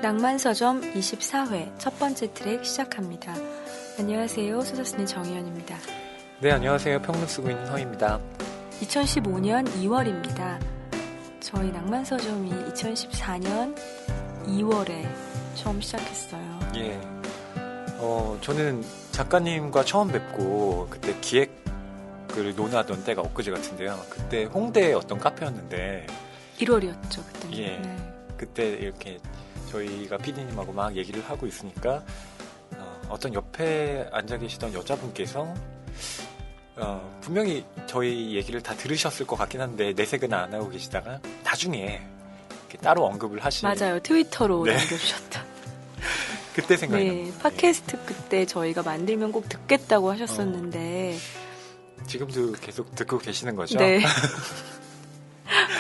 낭만서점 24회 첫 번째 트랙 시작합니다. 안녕하세요. 소설 쓰는 정희연입니다. 네, 안녕하세요. 평론 쓰고 있는 허입니다. 2015년 2월입니다. 저희 낭만서점이 2014년 2월에 처음 시작했어요. 예. 저는 작가님과 처음 뵙고 그때 기획을 논하던 때가 엊그제 같은데요. 그때 홍대의 어떤 카페였는데 1월이었죠, 그때. 예. 네. 그때 이렇게 저희가 PD님하고 막 얘기를 하고 있으니까 어떤 옆에 앉아 계시던 여자분께서 분명히 저희 얘기를 다 들으셨을 것 같긴 한데 내색은 안 하고 계시다가 나중에 이렇게 따로 언급을 하시는 맞아요. 트위터로 네. 남겨주셨던. 그때 생각이 네, 납니다. 팟캐스트 그때 저희가 만들면 꼭 듣겠다고 하셨었는데 지금도 계속 듣고 계시는 거죠? 네.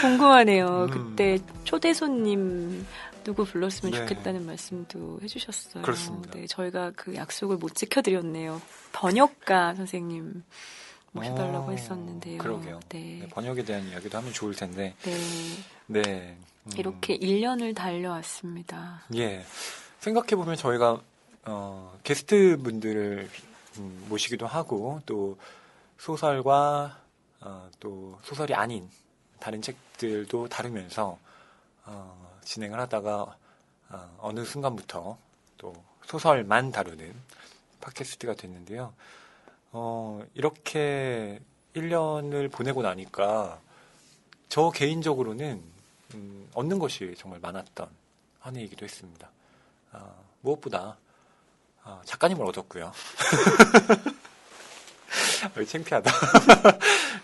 궁금하네요. 그때 초대 손님 누구 불렀으면 네. 좋겠다는 말씀도 해주셨어요. 그렇습니다. 네, 저희가 그 약속을 못 지켜드렸네요. 번역가 선생님 모셔달라고 했었는데요. 그러게요. 네. 네, 번역에 대한 이야기도 하면 좋을 텐데. 네. 네. 이렇게 1년을 달려왔습니다. 예. 생각해보면 저희가, 게스트 분들을 모시기도 하고, 또 소설과, 또 소설이 아닌 다른 책들도 다루면서, 진행을 하다가, 어느 순간부터 또 소설만 다루는 팟캐스트가 됐는데요. 이렇게 1년을 보내고 나니까 저 개인적으로는 얻는 것이 정말 많았던 한 해이기도 했습니다. 무엇보다 작가님을 얻었고요. 창피하다.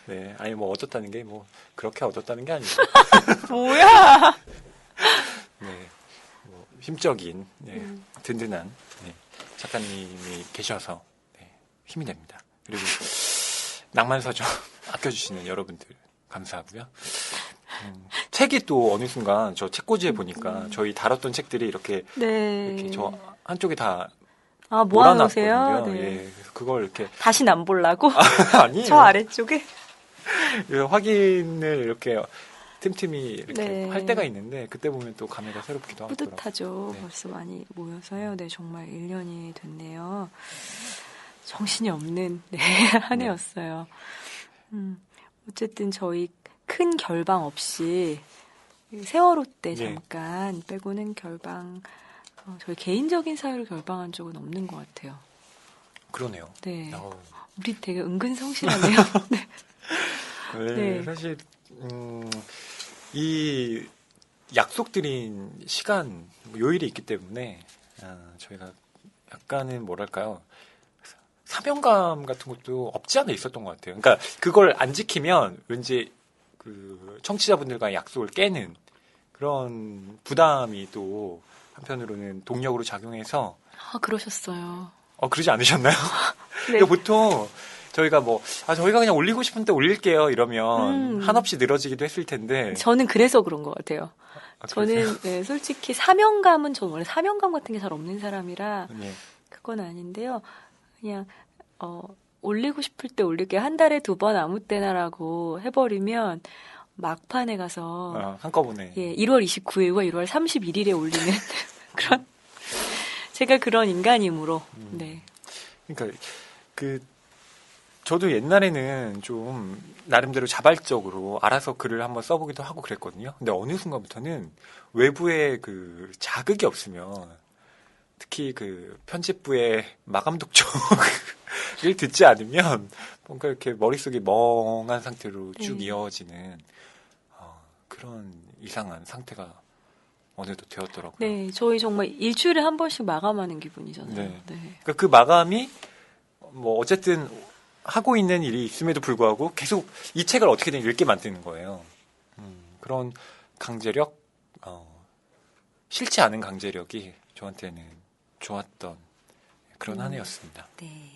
네, 아니 뭐 얻었다는 게 뭐 그렇게 얻었다는 게 아니고. 뭐야? 네, 뭐 힘적인, 네, 든든한 네, 작가님이 계셔서 네, 힘이 됩니다. 그리고 낭만서점 아껴주시는 여러분들 감사하고요. 책이 또 어느 순간 저 책꽂이에 보니까 저희 다뤘던 책들이 이렇게 네. 이렇게 저 한쪽에 다 모아놓으세요? 몰아놨거든요. 네. 예, 그래서 그걸 이렇게 다시는 안 보려고? 아니에요. 저 아래쪽에? 확인을 이렇게 틈틈이 이렇게 네. 할 때가 있는데 그때 보면 또 감회가 새롭기도 하더라고요. 뿌듯하죠. 네. 벌써 많이 모여서요. 네, 정말 1년이 됐네요. 정신이 없는 네, 한 해였어요. 어쨌든 저희 큰 결방 없이 세월호 때 네. 잠깐 빼고는 저희 개인적인 사유로 결방한 적은 없는 것 같아요. 그러네요. 네. 어우. 우리 되게 은근 성실하네요. 네. 네, 네. 사실 이 약속드린 시간 요일이 있기 때문에 저희가 약간은 뭐랄까요, 사명감 같은 것도 없지 않아 있었던 것 같아요. 그러니까 그걸 안 지키면 왠지 그 청취자분들과의 약속을 깨는 그런 부담이 또 한편으로는 동력으로 작용해서 그러셨어요. 그러지 않으셨나요? 네. 그러니까 보통 저희가 저희가 그냥 올리고 싶은 때 올릴게요 이러면 한없이 늘어지기도 했을 텐데 저는 그래서 그런 것 같아요. 그러세요? 저는 네, 솔직히 사명감은 저는 원래 사명감 같은 게 잘 없는 사람이라 네. 그건 아닌데요. 그냥 올리고 싶을 때 올릴게 한 달에 2번 아무 때나라고 해버리면 막판에 가서 한꺼번에 1월 29일과 1월 31일에 올리는 그런 제가 그런 인간이므로 네. 그러니까 저도 옛날에는 좀 나름대로 자발적으로 알아서 글을 한번 써보기도 하고 그랬거든요. 근데 어느 순간부터는 외부의 그 자극이 없으면 특히 그 편집부의 마감 독촉을 듣지 않으면 뭔가 이렇게 머릿속이 멍한 상태로 쭉 이어지는 그런 이상한 상태가 어느덧 되었더라고요. 네, 저희 정말 일주일에 한 번씩 마감하는 기분이잖아요. 네. 네. 그러니까 그 마감이 뭐 어쨌든 하고 있는 일이 있음에도 불구하고 계속 이 책을 어떻게든 읽게 만드는 거예요. 그런 강제력, 싫지 않은 강제력이 저한테는 좋았던 그런 한 해였습니다. 네.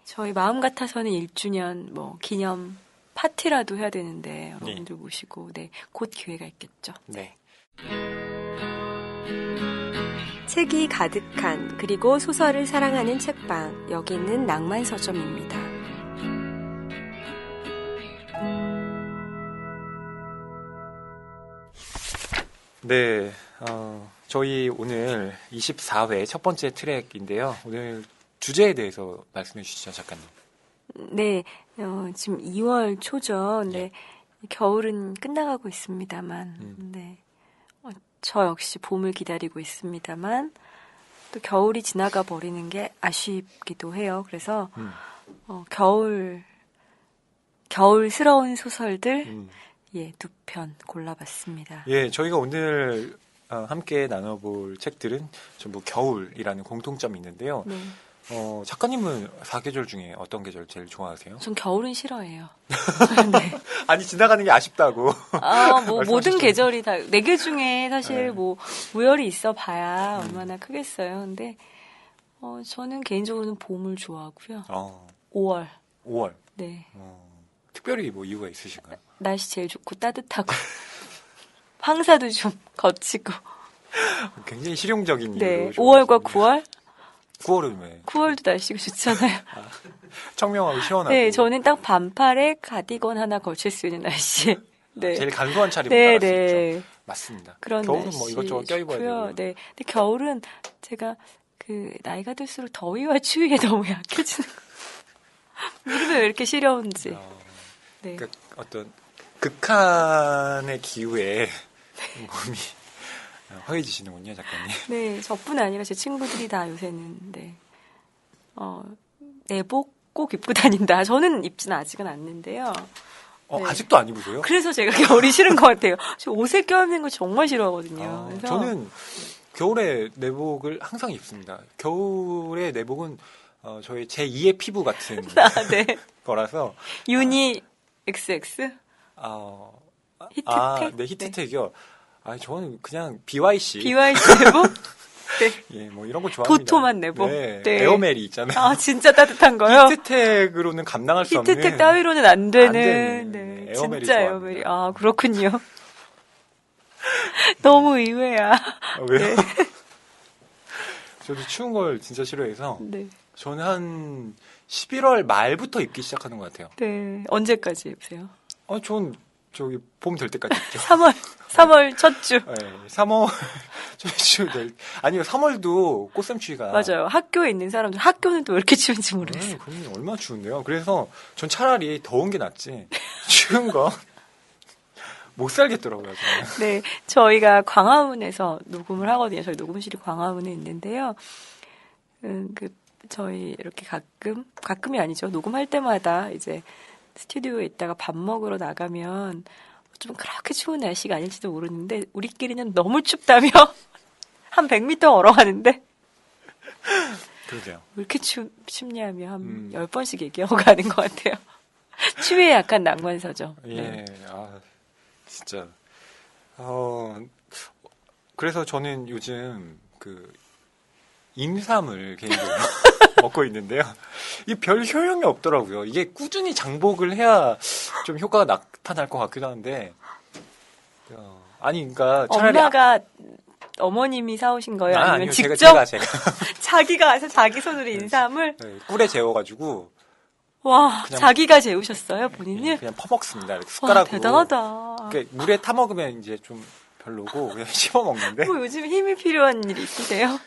저희 마음 같아서는 1주년 기념 파티라도 해야 되는데 여러분들 모시고 곧 기회가 있겠죠. 네. 책이 가득한 그리고 소설을 사랑하는 책방, 여기는 낭만서점입니다. 네, 저희 오늘 24회 첫 번째 트랙인데요. 오늘 주제에 대해서 말씀해 주시죠, 작가님. 네, 지금 2월 초죠. 네, 겨울은 끝나가고 있습니다만, 네, 저 역시 봄을 기다리고 있습니다만, 또 겨울이 지나가 버리는 게 아쉽기도 해요. 그래서 겨울스러운 소설들, 예, 2편 골라봤습니다. 예, 저희가 오늘 함께 나눠볼 책들은 전부 겨울이라는 공통점이 있는데요. 네. 작가님은 4계절 중에 어떤 계절 제일 좋아하세요? 전 겨울은 싫어해요. 아니, 지나가는 게 아쉽다고. 모든 계절이 다, 4개 중에 사실 네. 우열이 있어 봐야 얼마나 크겠어요. 근데, 저는 개인적으로는 봄을 좋아하고요. 5월. 5월. 네. 특별히 뭐 이유가 있으신가요? 날씨 제일 좋고 따뜻하고, 황사도 좀 거치고. 굉장히 실용적인 네. 이유로 5월과 9월? 9월은 왜? 9월도 날씨가 좋잖아요. 청명하고 시원하고. 네, 저는 딱 반팔에 가디건 하나 걸칠 수 있는 날씨. 네. 제일 간소한 차림으로 네, 나갈 수 네. 있죠. 맞습니다. 그런 겨울은 날씨 뭐 이것저것 껴입어야 좋고요. 되고. 네. 근데 겨울은 제가 나이가 들수록 더위와 추위에 너무 약해지는 거. 무릎이 왜 이렇게 시려운지. 네. 그러니까 어떤 극한의 기후에 몸이 허해지시는군요, 작가님. 네, 저뿐 아니라 제 친구들이 다 요새는 내복 꼭 입고 다닌다. 저는 입지는 아직은 않는데요. 네. 아직도 안 입으세요? 그래서 제가 겨울이 싫은 것 같아요. 저 옷에 껴입는 거 정말 싫어하거든요. 그래서 저는 겨울에 내복을 항상 입습니다. 겨울에 내복은 저의 제2의 피부 같은 네. 거라서. 유니 XX? 히트텍? 네, 히트텍이요. 저는 그냥 BYC. BYC 내복? 네. 예, 뭐 이런 거 좋아합니다. 도톰한 내복. 네, 네. 에어멜이 있잖아요. 아, 진짜 따뜻한 거요? 히트텍으로는 감당할 수 없는. 히트텍 따위로는 안 되는. 안 되는, 네. 에어멜이 진짜 좋아합니다. 에어멜이. 아, 그렇군요. 너무 의외야. 왜요? 네. 저도 추운 걸 진짜 싫어해서 네. 저는 한 11월 말부터 입기 시작하는 것 같아요. 네. 언제까지 입으세요? 전 저기 봄 될 때까지 입죠. 3월 첫 주. 네, 3월 아니요, 3월도 꽃샘추위가. 맞아요. 학교에 있는 사람들, 학교는 또 왜 이렇게 추운지 모르겠어요. 그럼 얼마나 추운데요. 그래서 전 차라리 더운 게 낫지. 추운 거 못 살겠더라고요. 저는. 네, 저희가 광화문에서 녹음을 하거든요. 저희 녹음실이 광화문에 있는데요. 저희 이렇게 가끔이 아니죠. 녹음할 때마다 이제 스튜디오에 있다가 밥 먹으러 나가면 좀 그렇게 추운 날씨가 아닐지도 모르는데 우리끼리는 너무 춥다며 한 100m 걸어가는데 그러게요. 왜 이렇게 춥냐며 한 10번씩 얘기하고 가는 것 같아요. 추위에 약간 낭만서죠. 예, 네. 진짜. 그래서 저는 요즘 인삼을 개인적으로 먹고 있는데요. 이게 별 효용이 없더라고요. 이게 꾸준히 장복을 해야 좀 효과가 나타날 것 같기도 한데. 그러니까 차라리. 엄마가 어머님이 사오신 거예요? 아니면 아니요, 직접 제가. 자기가 와서 자기 손으로 인삼을 네, 꿀에 재워가지고. 와, 그냥 자기가 재우셨어요, 본인이? 그냥 퍼먹습니다. 이렇게 와, 숟가락으로. 대단하다. 그러니까 물에 타 먹으면 이제 좀 별로고 그냥 씹어 먹는데. 뭐 요즘 힘이 필요한 일 있으세요?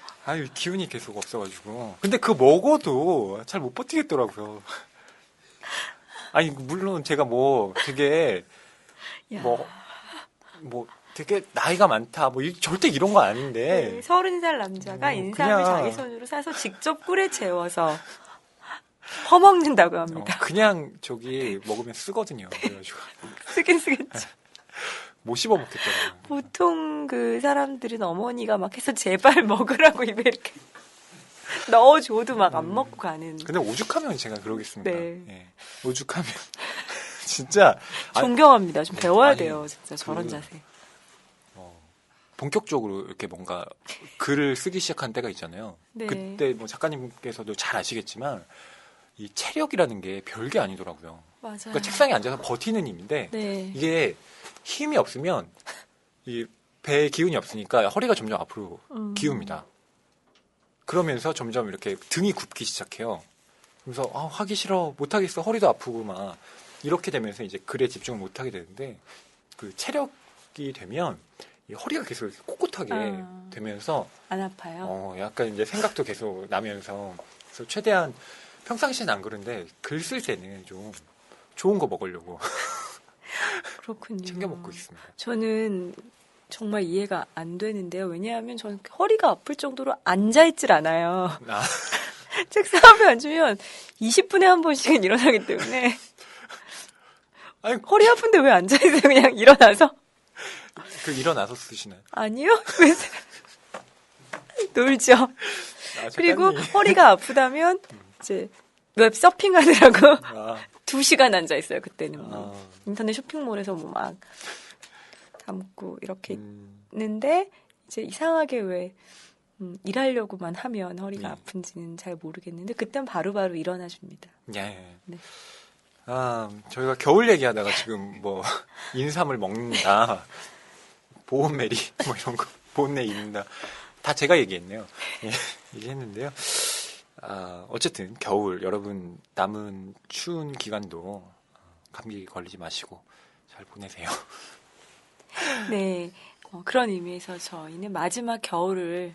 기운이 계속 없어가지고. 근데 먹어도 잘 못 버티겠더라고요. 물론 제가 되게 야. 되게 나이가 많다 절대 이런 거 아닌데. 네, 30살 남자가 인삼을 그냥. 자기 손으로 사서 직접 꿀에 재워서 퍼먹는다고 합니다. 그냥 먹으면 쓰거든요. 그래가지고 쓰겠죠. 못 씹어 먹겠더라고요. 보통 그 사람들은 어머니가 막 해서 제발 먹으라고 입에 이렇게 넣어줘도 막 안 먹고 가는. 근데 오죽하면 제가 그러겠습니까? 네. 예. 오죽하면 진짜 존경합니다. 좀 배워야 돼요. 진짜 저런 자세. 본격적으로 이렇게 뭔가 글을 쓰기 시작한 때가 있잖아요. 네. 그때 작가님께서도 잘 아시겠지만 이 체력이라는 게 별게 아니더라고요. 맞아요. 그러니까 책상에 앉아서 버티는 힘인데 네. 이게 힘이 없으면 이 배에 기운이 없으니까 허리가 점점 앞으로 기웁니다. 그러면서 점점 이렇게 등이 굽기 시작해요. 그래서 하기 싫어, 못 하겠어, 허리도 아프고 막 이렇게 되면서 이제 글에 집중을 못 하게 되는데 그 체력이 되면 이 허리가 계속 꼿꼿하게 되면서 안 아파요? 약간 이제 생각도 계속 나면서 그래서 최대한 평상시엔 안 그런데 글 쓸 때는 좀 좋은 거 먹으려고 그렇군요. 챙겨 먹고 있습니다. 저는 정말 이해가 안 되는데요. 왜냐하면 저는 허리가 아플 정도로 앉아있질 않아요. 아, 책상 앞에 앉으면 20분에 한 번씩은 일어나기 때문에 아니, 허리 아픈데 왜 앉아있어요? 그냥 일어나서? 그 일어나서 쓰시나요? 아니요. 그래서 놀죠. 그리고 작가님. 허리가 아프다면 이제 웹 서핑하느라고 아, 2시간 앉아있어요. 그때는 뭐. 아, 인터넷 쇼핑몰에서 뭐 막 담고 이렇게 음, 있는데 이제 이상하게 왜 일하려고만 하면 허리가 네. 아픈지는 잘 모르겠는데 그땐 바로바로 일어나 줍니다. 예. 네. 저희가 겨울 얘기하다가 지금 뭐 인삼을 먹는다, 보온메리 뭐 이런 거, 보온내 입는다, 다 제가 얘기했네요. 예, 얘기했는데요. 어쨌든 겨울 여러분 남은 추운 기간도 감기 걸리지 마시고 잘 보내세요. 네. 그런 의미에서 저희는 마지막 겨울을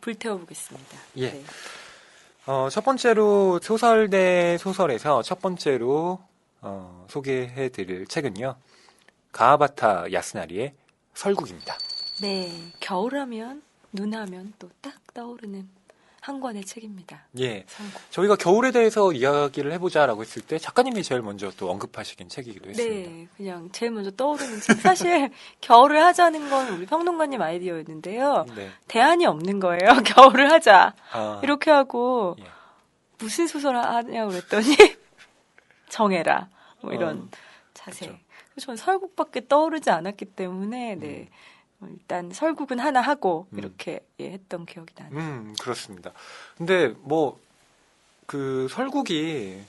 불태워 보겠습니다. 예. 네. 첫 번째로 소설 대 소설에서 첫 번째로 소개해드릴 책은요, 가하바타 야스나리의 설국입니다. 네. 겨울하면 눈하면 또 딱 떠오르는 한 권의 책입니다. 예, 설국. 저희가 겨울에 대해서 이야기를 해보자라고 했을 때 작가님이 제일 먼저 또 언급하시긴 책이기도 했습니다. 네, 그냥 제일 먼저 떠오르는 책. 사실 겨울을 하자는 건 우리 평론가님 아이디어였는데요. 네. 대안이 없는 거예요. 겨울을 하자. 아, 이렇게 하고 예. 무슨 소설 하냐고 그랬더니 정해라. 뭐 이런 자세. 그렇죠. 그래서 저는 설국밖에 떠오르지 않았기 때문에 네. 일단 설국은 하나 하고 이렇게 했던 기억이 나네요. 그렇습니다. 근데 뭐 그 설국이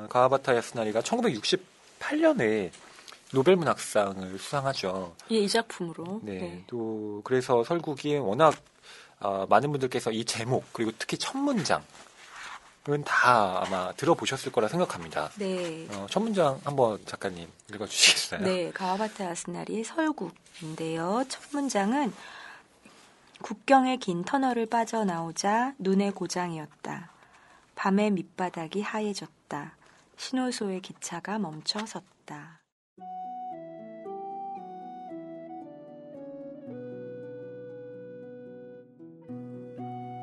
가하바타 야스나리가 1968년에 노벨문학상을 수상하죠. 예, 이 작품으로. 네, 네. 또 그래서 설국이 워낙 많은 분들께서 이 제목 그리고 특히 첫 문장은 다 아마 들어보셨을 거라 생각합니다. 네. 첫 문장 한번 작가님 읽어주시겠어요? 네, 가와바타 야스나리의 설국인데요. 첫 문장은 국경의 긴 터널을 빠져나오자 눈의 고장이었다. 밤의 밑바닥이 하얘졌다. 신호소의 기차가 멈춰 섰다.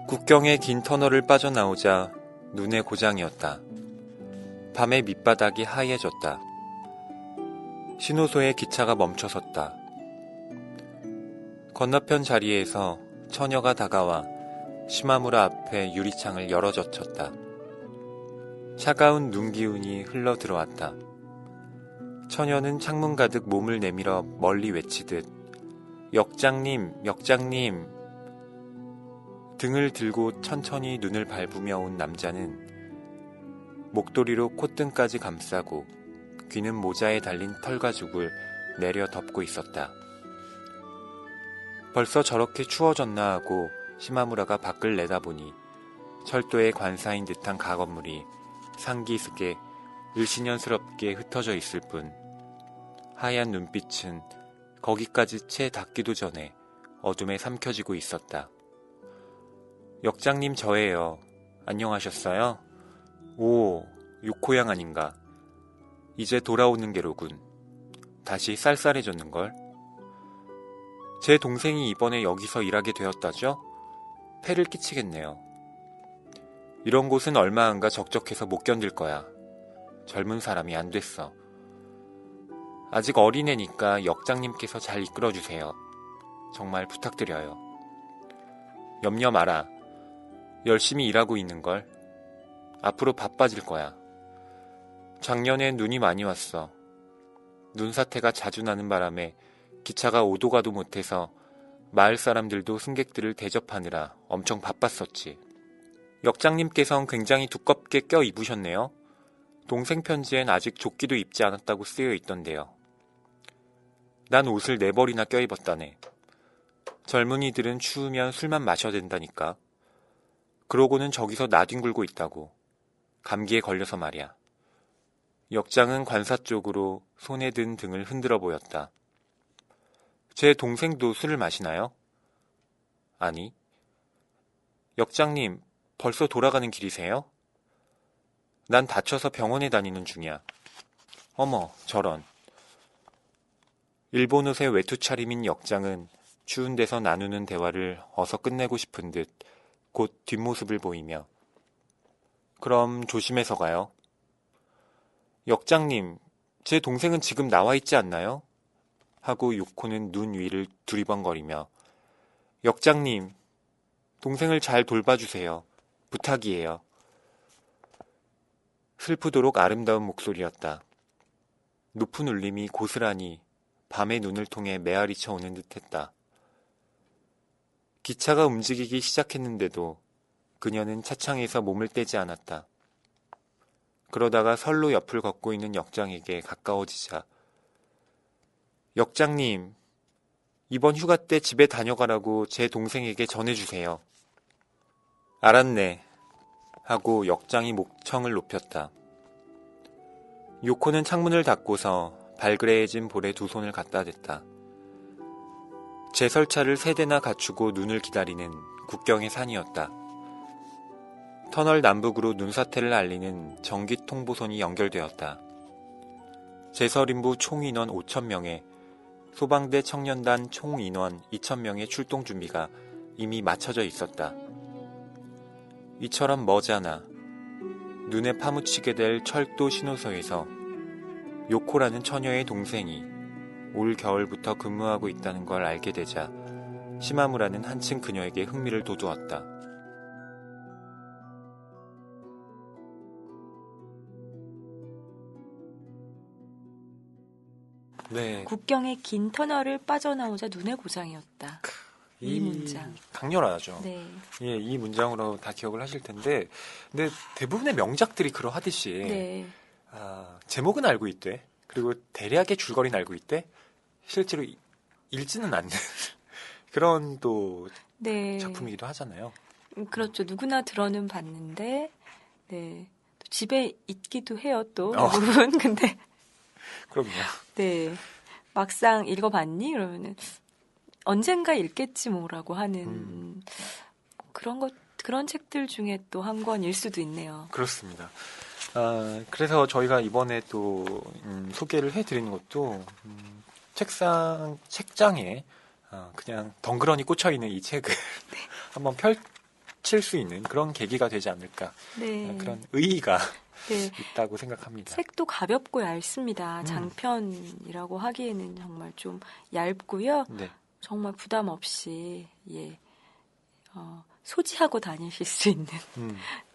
국경의 긴 터널을 빠져나오자 눈의 고장이었다. 밤의 밑바닥이 하얘졌다. 신호소의 기차가 멈춰섰다. 건너편 자리에서 처녀가 다가와 시마무라 앞에 유리창을 열어젖혔다. 차가운 눈 기운이 흘러 들어왔다. 처녀는 창문 가득 몸을 내밀어 멀리 외치듯 역장님, 역장님. 등을 들고 천천히 눈을 밟으며 온 남자는 목도리로 콧등까지 감싸고 귀는 모자에 달린 털가죽을 내려 덮고 있었다. 벌써 저렇게 추워졌나 하고 시마무라가 밖을 내다보니 철도의 관사인 듯한 가건물이 상기스게 을씨년스럽게 흩어져 있을 뿐 하얀 눈빛은 거기까지 채 닿기도 전에 어둠에 삼켜지고 있었다. 역장님 저예요. 안녕하셨어요? 오, 육호양 아닌가. 이제 돌아오는 게로군. 다시 쌀쌀해졌는걸. 제 동생이 이번에 여기서 일하게 되었다죠? 폐를 끼치겠네요. 이런 곳은 얼마 안가 적적해서 못 견딜 거야. 젊은 사람이 안 됐어. 아직 어린애니까 역장님께서 잘 이끌어주세요. 정말 부탁드려요. 염려 마라. 열심히 일하고 있는걸. 앞으로 바빠질 거야. 작년엔 눈이 많이 왔어. 눈사태가 자주 나는 바람에 기차가 오도 가도 못해서 마을 사람들도 승객들을 대접하느라 엄청 바빴었지. 역장님께선 굉장히 두껍게 껴 입으셨네요. 동생 편지엔 아직 조끼도 입지 않았다고 쓰여 있던데요. 난 옷을 4벌이나 껴입었다네. 젊은이들은 추우면 술만 마셔야 된다니까. 그러고는 저기서 나뒹굴고 있다고. 감기에 걸려서 말이야. 역장은 관사 쪽으로 손에 든 등을 흔들어 보였다. 제 동생도 술을 마시나요? 아니. 역장님, 벌써 돌아가는 길이세요? 난 다쳐서 병원에 다니는 중이야. 어머, 저런. 일본 옷의 외투 차림인 역장은 추운 데서 나누는 대화를 어서 끝내고 싶은 듯 곧 뒷모습을 보이며 그럼 조심해서 가요. 역장님, 제 동생은 지금 나와 있지 않나요? 하고 요코는 눈 위를 두리번거리며 역장님, 동생을 잘 돌봐주세요. 부탁이에요. 슬프도록 아름다운 목소리였다. 높은 울림이 고스란히 밤의 눈을 통해 메아리쳐 오는 듯했다. 기차가 움직이기 시작했는데도 그녀는 차창에서 몸을 떼지 않았다. 그러다가 선로 옆을 걷고 있는 역장에게 가까워지자 역장님, 이번 휴가 때 집에 다녀가라고 제 동생에게 전해주세요. 알았네. 하고 역장이 목청을 높였다. 요코는 창문을 닫고서 발그레해진 볼에 두 손을 갖다 댔다. 제설차를 3대나 갖추고 눈을 기다리는 국경의 산이었다. 터널 남북으로 눈사태를 알리는 전기 통보선이 연결되었다. 제설인부 총인원 5,000명에 소방대 청년단 총인원 2,000명의 출동 준비가 이미 마쳐져 있었다. 이처럼 머지않아 눈에 파묻히게 될 철도 신호소에서 요코라는 처녀의 동생이 올 겨울부터 근무하고 있다는 걸 알게 되자 시마무라는 한층 그녀에게 흥미를 돋우었다. 네, 국경의 긴 터널을 빠져나오자 눈의 고장이었다. 이 문장. 강렬하죠. 네. 예, 이 문장으로 다 기억을 하실 텐데, 근데 대부분의 명작들이 그러하듯이 네. 제목은 알고 있대. 그리고 대략의 줄거리는 알고 있대. 실제로 읽지는 않는 그런 또 네. 작품이기도 하잖아요. 그렇죠. 누구나 들어는 봤는데, 네. 또 집에 있기도 해요, 또. 어. 대부분. 근데, 그럼요. 네. 막상 읽어봤니? 그러면은, 언젠가 읽겠지 뭐라고 하는, 그런 책들 중에 또 한 권일 수도 있네요. 그렇습니다. 그래서 저희가 이번에 또 소개를 해드리는 것도 책장에 그냥 덩그러니 꽂혀있는 이 책을 한번 펼칠 수 있는 그런 계기가 되지 않을까. 네. 그런 의의가 네. 있다고 생각합니다. 책도 가볍고 얇습니다. 장편이라고 하기에는 정말 좀 얇고요. 네. 정말 부담 없이, 예, 소지하고 다니실 수 있는,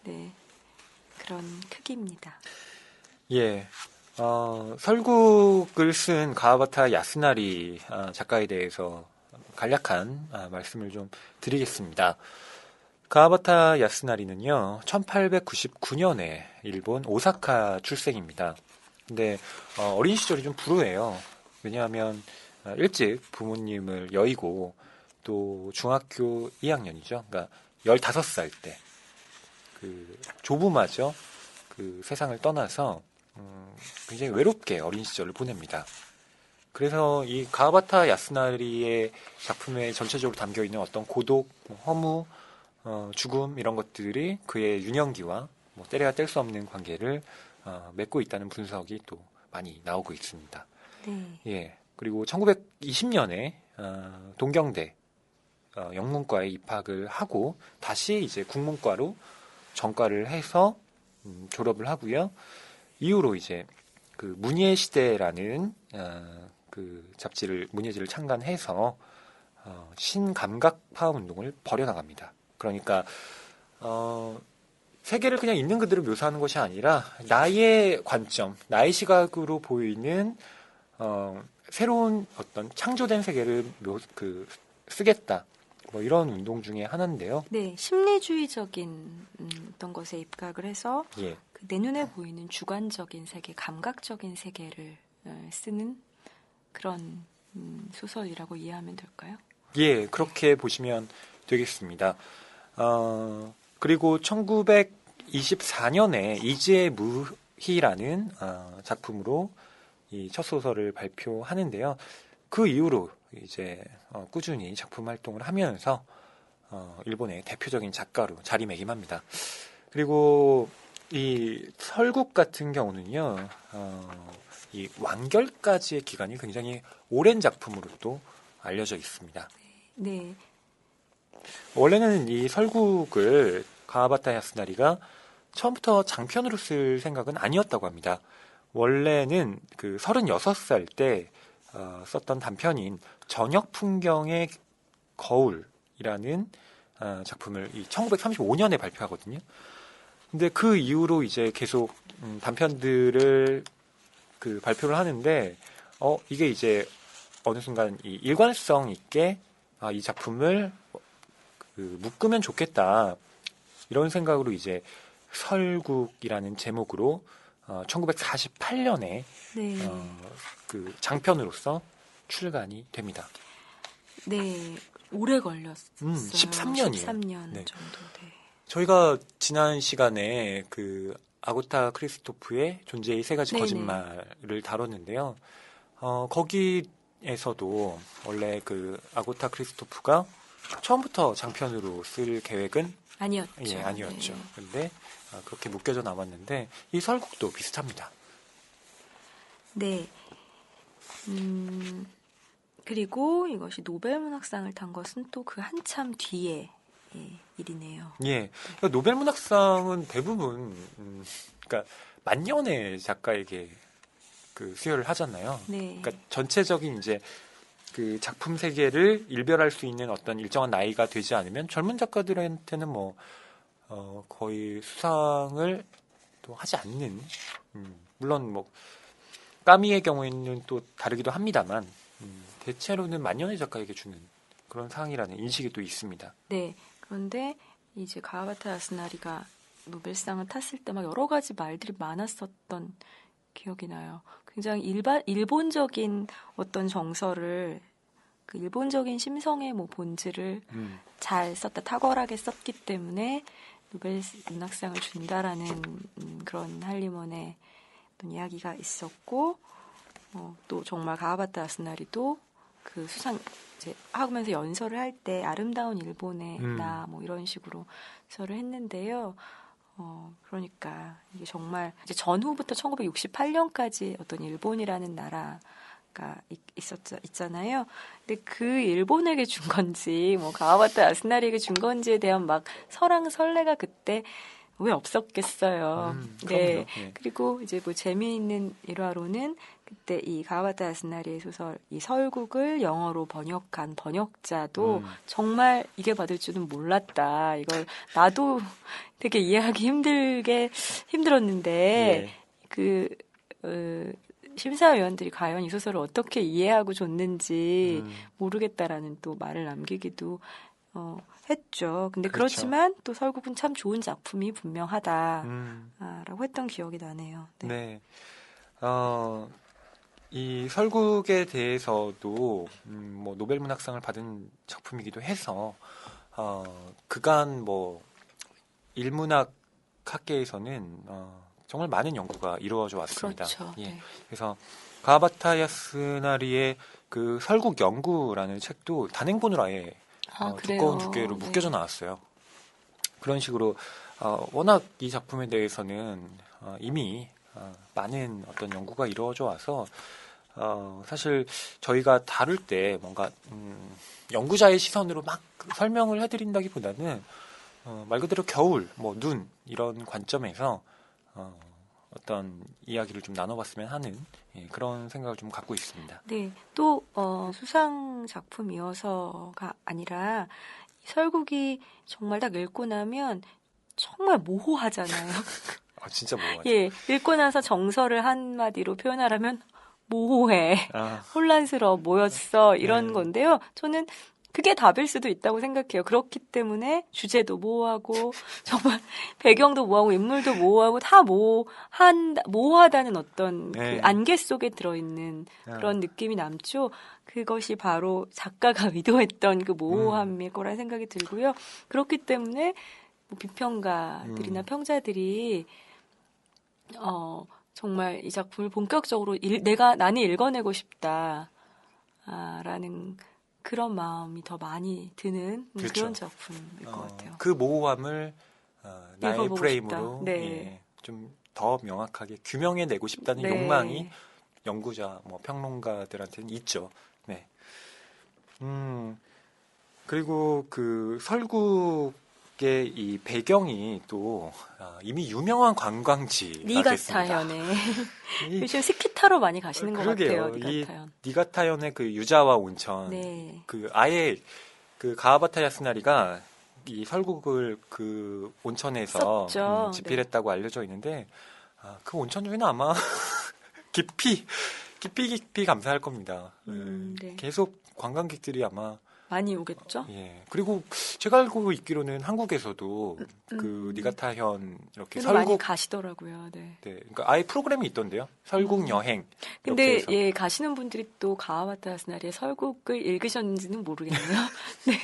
네, 그런 크기입니다. 예. 설국을 쓴 가와바타 야스나리 작가에 대해서 간략한 말씀을 좀 드리겠습니다. 가와바타 야스나리는요, 1899년에 일본 오사카 출생입니다. 근데 어린 시절이 좀 불우해요. 왜냐하면 일찍 부모님을 여의고 또 중학교 2학년이죠. 그러니까 15살 때 그 조부마저 그 세상을 떠나서 굉장히 외롭게 어린 시절을 보냅니다. 그래서 이 가와바타 야스나리의 작품에 전체적으로 담겨 있는 어떤 고독, 허무, 죽음 이런 것들이 그의 유년기와 뭐 때려야 뗄 수 없는 관계를 맺고 있다는 분석이 또 많이 나오고 있습니다. 네. 예. 그리고 1920년에 동경대 영문과에 입학을 하고 다시 이제 국문과로 전과를 해서 졸업을 하고요. 이후로 이제 그 문예 시대라는 그 문예지를 창간해서 신감각파 운동을 벌여나갑니다. 그러니까 세계를 그냥 있는 그대로 묘사하는 것이 아니라 나의 관점, 나의 시각으로 보이는 새로운 어떤 창조된 세계를 쓰겠다. 뭐 이런 운동 중에 하나인데요. 네, 심리주의적인 어떤 것에 입각을 해서 예. 그 내 눈에 보이는 주관적인 세계, 감각적인 세계를 쓰는 그런 소설이라고 이해하면 될까요? 예, 그렇게 보시면 되겠습니다. 그리고 1924년에 이지의 무희라는 작품으로 이 첫 소설을 발표하는데요. 그 이후로 이제 꾸준히 작품 활동을 하면서 일본의 대표적인 작가로 자리매김합니다. 그리고 이 설국 같은 경우는요, 이 완결까지의 기간이 굉장히 오랜 작품으로 또 알려져 있습니다. 네. 원래는 이 설국을 가와바타 야스나리가 처음부터 장편으로 쓸 생각은 아니었다고 합니다. 원래는 그 36살 때 썼던 단편인 저녁 풍경의 거울이라는 작품을 이 1935년에 발표하거든요. 근데 그 이후로 이제 계속 단편들을 그 발표를 하는데 이게 이제 어느 순간 이 일관성 있게 이 작품을 묶으면 좋겠다 이런 생각으로 이제 설국이라는 제목으로 1948년에 네. 그 장편으로서 출간이 됩니다. 네. 오래 걸렸어요. 13년이요. 13년 네. 정도. 네. 저희가 지난 시간에 그 아고타 크리스토프의 존재의 세 가지 네네. 거짓말을 다뤘는데요. 거기에서도 원래 그 아고타 크리스토프가 처음부터 장편으로 쓸 계획은 아니었죠. 아니었죠. 네. 근데 그렇게 묶여져 남았는데 이 설국도 비슷합니다. 네. 그리고 이것이 노벨문학상을 탄 것은 또 그 한참 뒤에 일이네요. 예. 그러니까 노벨 문학상은 대부분 그러니까 만년의 작가에게 그 수여를 하잖아요. 네. 그러니까 전체적인 이제 그 작품 세계를 일별할 수 있는 어떤 일정한 나이가 되지 않으면 젊은 작가들한테는 뭐 거의 수상을 또 하지 않는 물론 뭐 까미의 경우에는 또 다르기도 합니다만 대체로는 만년의 작가에게 주는 그런 상이라는 인식이 또 있습니다. 네. 그런데 이제 가와바타 야스나리가 노벨상을 탔을 때 막 여러 가지 말들이 많았었던 기억이 나요. 굉장히 일본적인 어떤 정서를 그 일본적인 심성의 뭐 본질을 잘 썼다, 탁월하게 썼기 때문에 노벨 문학상을 준다라는 그런 한림원의 어떤 이야기가 있었고 또 정말 가와바타 야스나리도 그 수상 이제 하면서 연설을 할 때 아름다운 일본의 나 뭐 이런 식으로 연설을 했는데요. 그러니까 이게 정말 이제 전후부터 1968년까지 어떤 일본이라는 나라가 있잖아요. 근데 그 일본에게 준 건지 뭐 가와바타 야스나리에게 준 건지에 대한 막 설레가 그때 왜 없었겠어요. 네. 네. 그리고 이제 뭐 재미있는 일화로는 그때 이 가와바타 야스나리의 소설 이 설국을 영어로 번역한 번역자도 정말 이게 받을 줄은 몰랐다. 이걸 나도 되게 이해하기 힘들었는데 예. 심사위원들이 과연 이 소설을 어떻게 이해하고 줬는지 모르겠다라는 또 말을 남기기도 했죠. 근데 그렇죠. 그렇지만 또 설국은 참 좋은 작품이 분명하다라고 했던 기억이 나네요. 네. 네. 이 설국에 대해서도 뭐 노벨 문학상을 받은 작품이기도 해서 그간 뭐 일문학 학계에서는 정말 많은 연구가 이루어져 왔습니다. 그렇죠. 예. 네. 그래서 가와바타 야스나리의 그 설국 연구라는 책도 단행본으로 아예 두꺼운 두께로 네. 묶여져 나왔어요. 그런 식으로 워낙 이 작품에 대해서는 이미 많은 어떤 연구가 이루어져 와서 사실 저희가 다룰 때 뭔가 연구자의 시선으로 막 설명을 해드린다기보다는 말 그대로 겨울, 뭐 눈 이런 관점에서 어떤 이야기를 좀 나눠봤으면 하는 그런 생각을 좀 갖고 있습니다. 네, 또 수상 작품이어서가 아니라 설국이 정말 딱 읽고 나면 정말 모호하잖아요. 진짜 뭐가 예, 읽고 나서 정서를 한마디로 표현하라면 모호해, 혼란스러워, 뭐였어 이런 네. 건데요. 저는 그게 답일 수도 있다고 생각해요. 그렇기 때문에 주제도 모호하고 정말 배경도 모호하고 인물도 모호하고 다 모호하다는 어떤 네. 그 안개 속에 들어있는 그런 느낌이 남죠. 그것이 바로 작가가 의도했던 그 모호함일 거란 생각이 들고요. 그렇기 때문에 뭐 비평가들이나 평자들이 정말 이 작품을 본격적으로 나는 읽어내고 싶다. 라는 그런 마음이 더 많이 드는 그렇죠. 그런 작품일 것 같아요. 그 모호함을 나의 읽어보고 프레임으로 싶다. 네. 예, 좀 더 명확하게 규명해내고 싶다는 네. 욕망이 연구자, 뭐 평론가들한테는 있죠. 네. 그리고 그 설국의 이 배경이 또 이미 유명한 관광지가 됐습니다. 니가타현에 이- 요즘 스키 타러 많이 가시는 것 그러게요. 같아요. 이 니가타현. 니가타현의 그 유자와 온천, 네. 그 아예 그 가와바타 야스나리가 이 설국을 그 온천에서 썼죠. 집필했다고 알려져 있는데 그 온천 중에는 아마 깊이 감사할 겁니다. 네. 계속 관광객들이 아마 많이 오겠죠? 예. 그리고 제가 알고 있기로는 한국에서도 그 니가타현 이렇게 많이 설국 가시더라고요. 네. 네, 그러니까 아예 프로그램이 있던데요. 설국 여행. 근데 이렇게 해서. 예 가시는 분들이 또 가와바타 야스나리의 설국을 읽으셨는지는 모르겠네요. 네.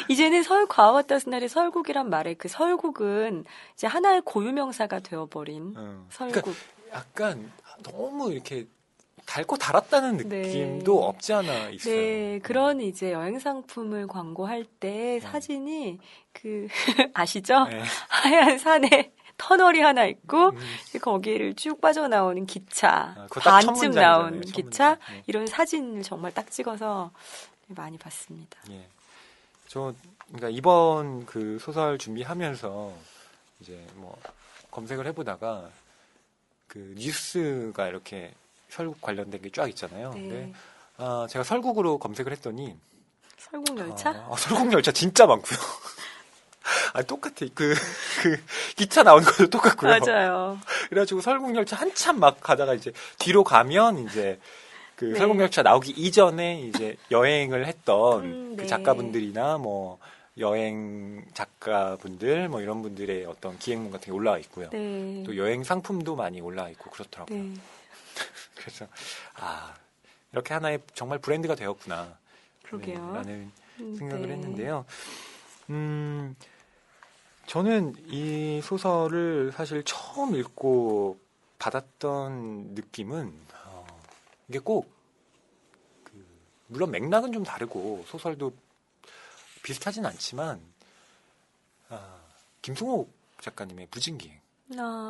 이제는 가와바타 야스나리의 설국이란 말에 그 설국은 이제 하나의 고유명사가 되어버린 설국. 그러니까 약간 너무 이렇게 달고 달았다는 네. 느낌도 없지 않아 있어요. 네, 그런 이제 여행 상품을 광고할 때 사진이 그 아시죠? 네. 하얀 산에 터널이 하나 있고 거기를 쭉 빠져나오는 기차, 그거 딱 첫 반쯤 문장이잖아요, 나온 첫 기차 문장. 네. 이런 사진을 정말 딱 찍어서 많이 봤습니다. 예. 그러니까 이번 그 소설 준비하면서 이제 뭐 검색을 해보다가 그 뉴스가 이렇게 설국 관련된 게 쫙 있잖아요. 네. 근데 제가 설국으로 검색을 했더니 설국 열차? 설국 열차 진짜 많고요. 똑같아. 그 기차 나오는 것도 똑같고요. 맞아요. 그래가지고 설국 열차 한참 막 가다가 이제 뒤로 가면 이제 그 네. 설국 열차 나오기 이전에 이제 여행을 했던 그 네. 작가분들이나 뭐 여행 작가분들 뭐 이런 분들의 어떤 기획문 같은 게 올라와 있고요. 네. 또 여행 상품도 많이 올라와 있고 그렇더라고요. 네. 그래서 이렇게 하나의 정말 브랜드가 되었구나. 그러게요. 네, 라는 생각을 네. 했는데요. 저는 이 소설을 사실 처음 읽고 받았던 느낌은 이게 꼭 물론 맥락은 좀 다르고 소설도 비슷하진 않지만 김승옥 작가님의 무진기행이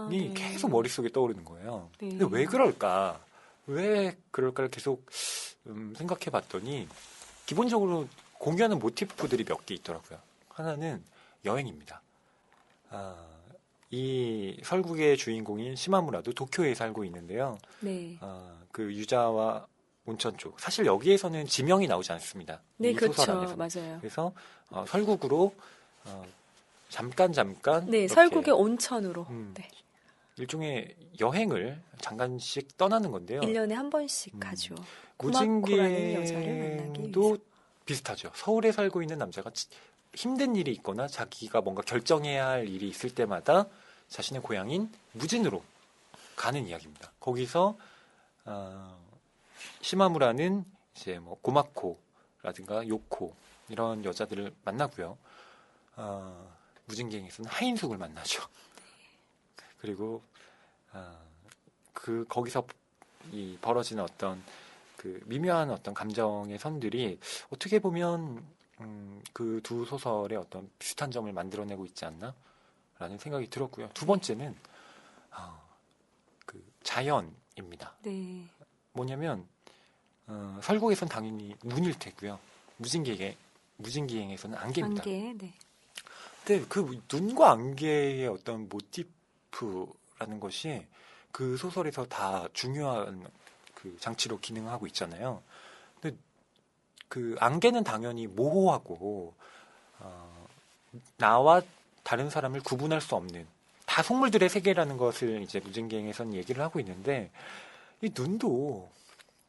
네. 계속 머릿속에 떠오르는 거예요. 네. 근데 왜 그럴까를 계속 생각해 봤더니 기본적으로 공유하는 모티프들이 몇 개 있더라고요. 하나는 여행입니다. 이 설국의 주인공인 시마무라도 도쿄에 살고 있는데요. 네. 그 유자와 온천 쪽. 사실 여기에서는 지명이 나오지 않습니다. 네, 이 소설 그렇죠. 안에서. 맞아요. 그래서 설국으로 잠깐 네, 이렇게 설국의 온천으로. 네. 일종의 여행을 잠깐씩 떠나는 건데요. 1년에 한 번씩 가죠. 구마코라는 여자를 만나기 무진기행도 위해서. 비슷하죠. 서울에 살고 있는 남자가 힘든 일이 있거나 자기가 뭔가 결정해야 할 일이 있을 때마다 자신의 고향인 무진으로 가는 이야기입니다. 거기서 시마무라는 이제 뭐 고마코라든가 요코 이런 여자들을 만나고요. 무진기행에서는 하인숙을 만나죠. 그리고 거기서 이 벌어지는 어떤 그 미묘한 어떤 감정의 선들이 어떻게 보면 그 두 소설의 어떤 비슷한 점을 만들어내고 있지 않나라는 생각이 들었고요. 두 번째는 그 자연입니다. 네. 뭐냐면 설국에선 당연히 눈일 테고요. 무진기행에서는 안개입니다. 안개. 네. 근데 그 눈과 안개의 어떤 모티프라는 것이 그 소설에서 다 중요한 그 장치로 기능하고 있잖아요. 근데 그 안개는 당연히 모호하고 나와 다른 사람을 구분할 수 없는 다 속물들의 세계라는 것을 이제 무진기행에서는 얘기를 하고 있는데 이 눈도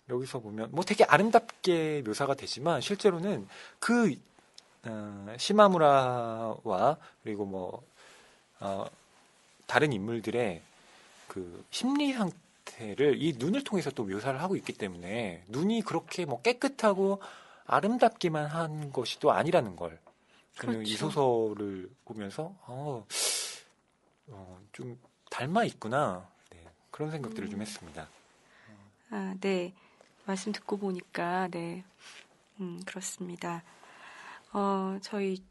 여기서 보면 뭐 되게 아름답게 묘사가 되지만 실제로는 그 시마무라와 그리고 뭐 다른 인물들의 그 심리 상태를 이 눈을 통해서 또 묘사를 하고 있기 때문에 눈이 그렇게 뭐 깨끗하고 아름답기만 한 것이 또 아니라는 걸 저는 이 그렇죠. 소설을 보면서 좀 닮아 있구나 그런 생각들을 좀 했습니다. 네. 말씀 듣고 보니까, 네. 그렇습니다. 저희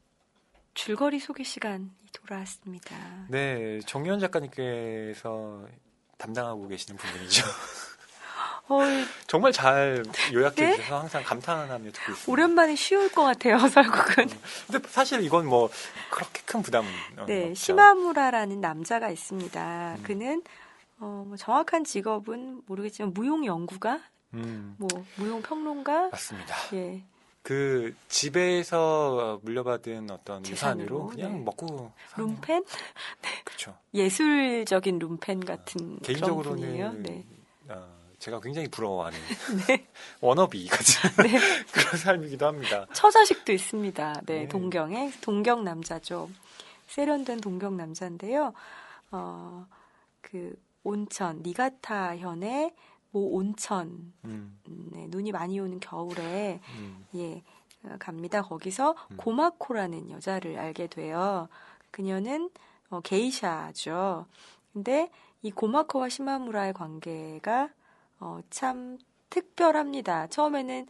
줄거리 소개 시간이 돌아왔습니다. 네, 정유현 작가님께서 담당하고 계시는 부분이죠. 어, 정말 잘 요약해 네? 주셔서 항상 감탄하며 듣고 있습니다. 오랜만에 쉬울 것 같아요, 설국은. 근데 사실 이건 뭐 그렇게 큰 부담은 네, 없죠. 시마무라라는 남자가 있습니다. 음. 그는 뭐 정확한 직업은 모르겠지만 무용 연구가, 뭐 무용 평론가, 맞습니다. 예, 그 집에서 물려받은 어떤 재산으로, 유산으로 그냥 네. 먹고 사는. 룸펜, 그렇죠. 예술적인 룸펜 같은 그런 분이에요. 개인적으로는 네. 제가 굉장히 부러워하는 네. 워너비 같은 네. 그런 삶이기도 합니다. 처자식도 있습니다. 네, 네. 동경에 동경 남자죠. 세련된 동경 남자인데요. 그 온천 니가타 현의 모 온천, 네, 눈이 많이 오는 겨울에 예 갑니다. 거기서 고마코라는 여자를 알게 돼요. 그녀는 게이샤죠. 근데 이 고마코와 시마무라의 관계가 참 특별합니다. 처음에는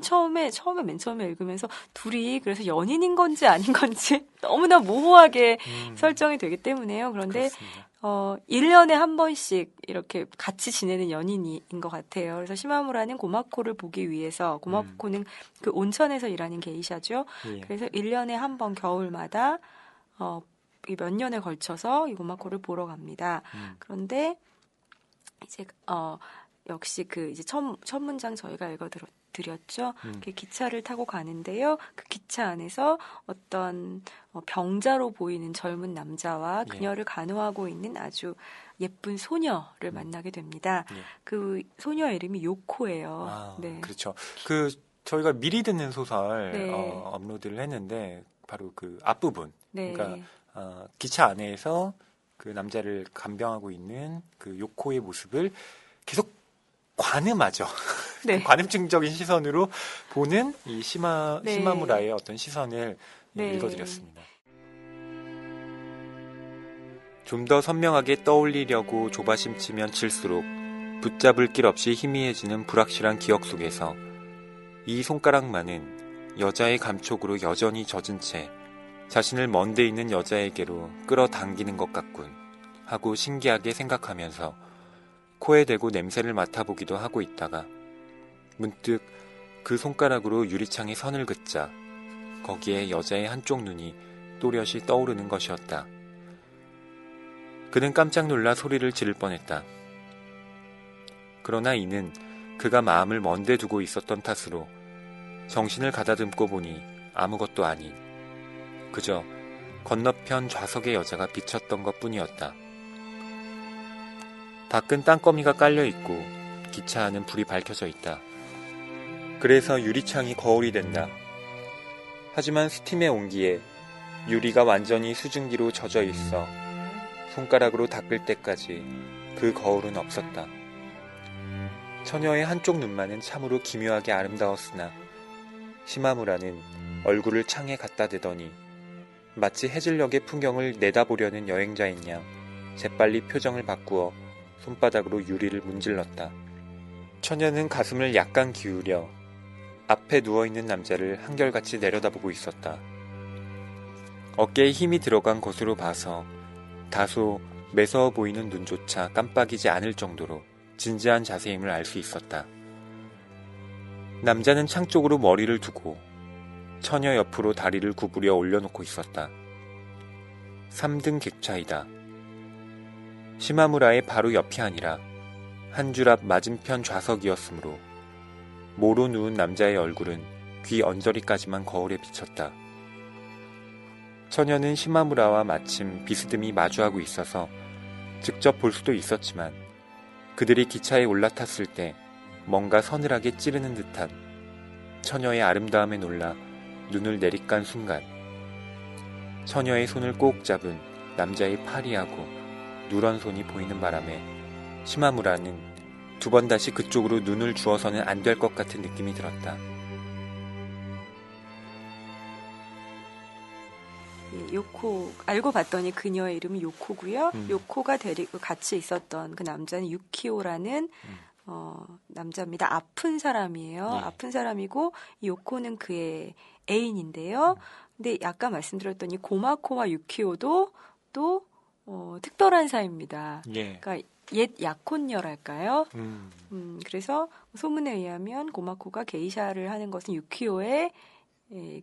저는 맨 처음에 읽으면서 둘이 그래서 연인인 건지 아닌 건지 너무나 모호하게 설정이 되기 때문에요. 그런데 그렇습니다. 1년에 한 번씩 이렇게 같이 지내는 연인인 것 같아요. 그래서 시마무라는 고마코를 보기 위해서, 고마코는 그 온천에서 일하는 게이샤죠. 예. 그래서 1년에 한 번 겨울마다 이 몇 년에 걸쳐서 이 고마코를 보러 갑니다. 그런데 이제 역시 그 이제 첫 문장 저희가 읽어드렸죠. 기차를 타고 가는데요. 그 기차 안에서 어떤 병자로 보이는 젊은 남자와 그녀를 간호하고 있는 아주 예쁜 소녀를 만나게 됩니다. 예. 그 소녀의 이름이 요코예요. 아, 네. 그렇죠. 그 저희가 미리 듣는 소설 네. 업로드를 했는데 바로 그 앞부분. 네. 그러니까 기차 안에서 그 남자를 간병하고 있는 그 요코의 모습을 계속 관음하죠. 네. 관음증적인 시선으로 보는 이 네. 시마무라의 어떤 시선을 네. 읽어드렸습니다. 좀 더 선명하게 떠올리려고 조바심 치면 칠수록 붙잡을 길 없이 희미해지는 불확실한 기억 속에서 이 손가락만은 여자의 감촉으로 여전히 젖은 채 자신을 먼데 있는 여자에게로 끌어당기는 것 같군 하고 신기하게 생각하면서 코에 대고 냄새를 맡아보기도 하고 있다가 문득 그 손가락으로 유리창에 선을 긋자 거기에 여자의 한쪽 눈이 또렷이 떠오르는 것이었다. 그는 깜짝 놀라 소리를 지를 뻔했다. 그러나 이는 그가 마음을 먼데 두고 있었던 탓으로 정신을 가다듬고 보니 아무것도 아닌 그저 건너편 좌석의 여자가 비쳤던 것뿐이었다. 밖은 땅거미가 깔려있고 기차 안은 불이 밝혀져 있다. 그래서 유리창이 거울이 된다. 하지만 스팀의 온기에 유리가 완전히 수증기로 젖어 있어 손가락으로 닦을 때까지 그 거울은 없었다. 처녀의 한쪽 눈만은 참으로 기묘하게 아름다웠으나 시마무라는 얼굴을 창에 갖다 대더니 마치 해질녘의 풍경을 내다보려는 여행자인 양 재빨리 표정을 바꾸어 손바닥으로 유리를 문질렀다. 처녀는 가슴을 약간 기울여 앞에 누워있는 남자를 한결같이 내려다보고 있었다. 어깨에 힘이 들어간 것으로 봐서 다소 매서워 보이는 눈조차 깜빡이지 않을 정도로 진지한 자세임을 알 수 있었다. 남자는 창 쪽으로 머리를 두고 처녀 옆으로 다리를 구부려 올려놓고 있었다. 3등 객차이다. 시마무라의 바로 옆이 아니라 한 줄 앞 맞은편 좌석이었으므로 모로 누운 남자의 얼굴은 귀 언저리까지만 거울에 비쳤다. 처녀는 시마무라와 마침 비스듬히 마주하고 있어서 직접 볼 수도 있었지만 그들이 기차에 올라탔을 때 뭔가 서늘하게 찌르는 듯한 처녀의 아름다움에 놀라 눈을 내리깐 순간 처녀의 손을 꼭 잡은 남자의 파리하고 누런 손이 보이는 바람에 시마무라는 두 번 다시 그쪽으로 눈을 주어서는 안 될 것 같은 느낌이 들었다. 요코, 알고 봤더니 그녀의 이름이 요코고요. 요코가 데리고 같이 있었던 그 남자는 유키오라는 남자입니다. 아픈 사람이에요. 예. 아픈 사람이고 이 요코는 그의 애인인데요. 근데 아까 말씀드렸더니 고마코와 유키오도 또 특별한 사이입니다. 예. 그러니까 옛 약혼녀랄까요? 음. 그래서 소문에 의하면 고마코가 게이샤를 하는 것은 유키오의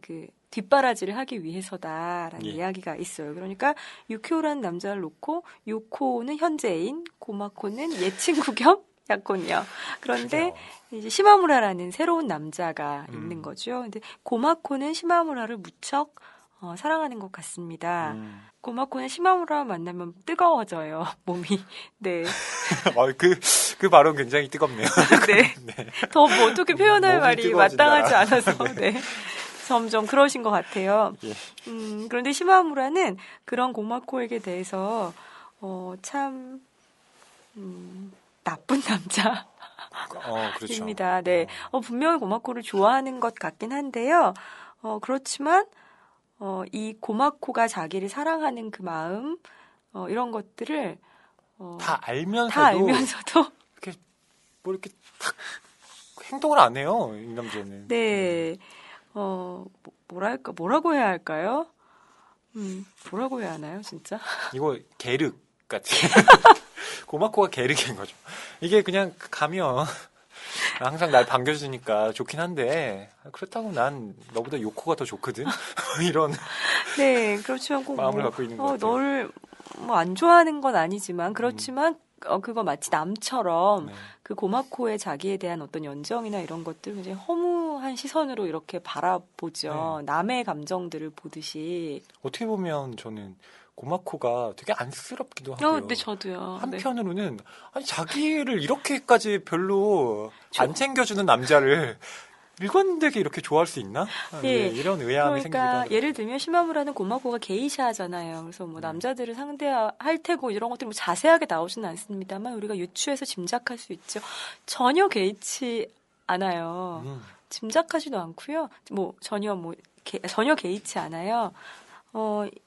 그 뒷바라지를 하기 위해서다라는 예. 이야기가 있어요. 그러니까 유키오라는 남자를 놓고 요코는 현재 애인, 고마코는 옛 친구 겸 약혼녀. 그런데 그래요. 이제 시마무라라는 새로운 남자가 있는 음. 거죠. 근데 고마코는 시마무라를 무척 사랑하는 것 같습니다. 고마코는 시마무라 만나면 뜨거워져요, 몸이. 네. 그 발언 굉장히 뜨겁네요. 네. 네. 더 뭐 어떻게 표현할 몸이 말이 뜨거워진다. 마땅하지 않아서, 네. 점점 그러신 것 같아요. 예. 그런데 시마무라는 그런 고마코에게 대해서, 참, 나쁜 남자. 그렇죠. 입니다. 네. 분명히 고마코를 좋아하는 것 같긴 한데요. 그렇지만, 이 고마코가 자기를 사랑하는 그 마음, 이런 것들을, 다 알면서도 다 알면서도, 뭐 이렇게 탁 행동을 안 해요, 이 남자는. 네. 뭐라고 해야 할까요? 뭐라고 해야 하나요, 진짜? 이거 계륵 같이. 고마코가 계륵인 거죠. 이게 그냥 가면 항상 날 반겨주니까 좋긴 한데 그렇다고 난 너보다 요코가 더 좋거든. 이런 네, 그렇지만 꼭 마음을 갖고 있는 것 같아요. 너를 뭐 안 좋아하는 건 아니지만 그렇지만 그거 마치 남처럼 네. 그 고마코의 자기에 대한 어떤 연정이나 이런 것들 굉장히 허무한 시선으로 이렇게 바라보죠. 남의 감정들을 보듯이. 어떻게 보면 저는 고마코가 되게 안쓰럽기도 하고요. 네, 저도요. 네. 한편으로는 아니 자기를 이렇게까지 별로 안 챙겨주는 남자를 일관되게 이렇게 좋아할 수 있나? 예. 이런 의아함이 생기기도 그러니까 하고. 예를 들면 시마무라는 고마코가 게이샤잖아요. 그래서 뭐 남자들을 상대할 테고 이런 것들이 뭐 자세하게 나오지는 않습니다만 우리가 유추해서 짐작할 수 있죠. 전혀 개의치 않아요. 짐작하지도 않고요. 뭐 전혀 개의치 않아요.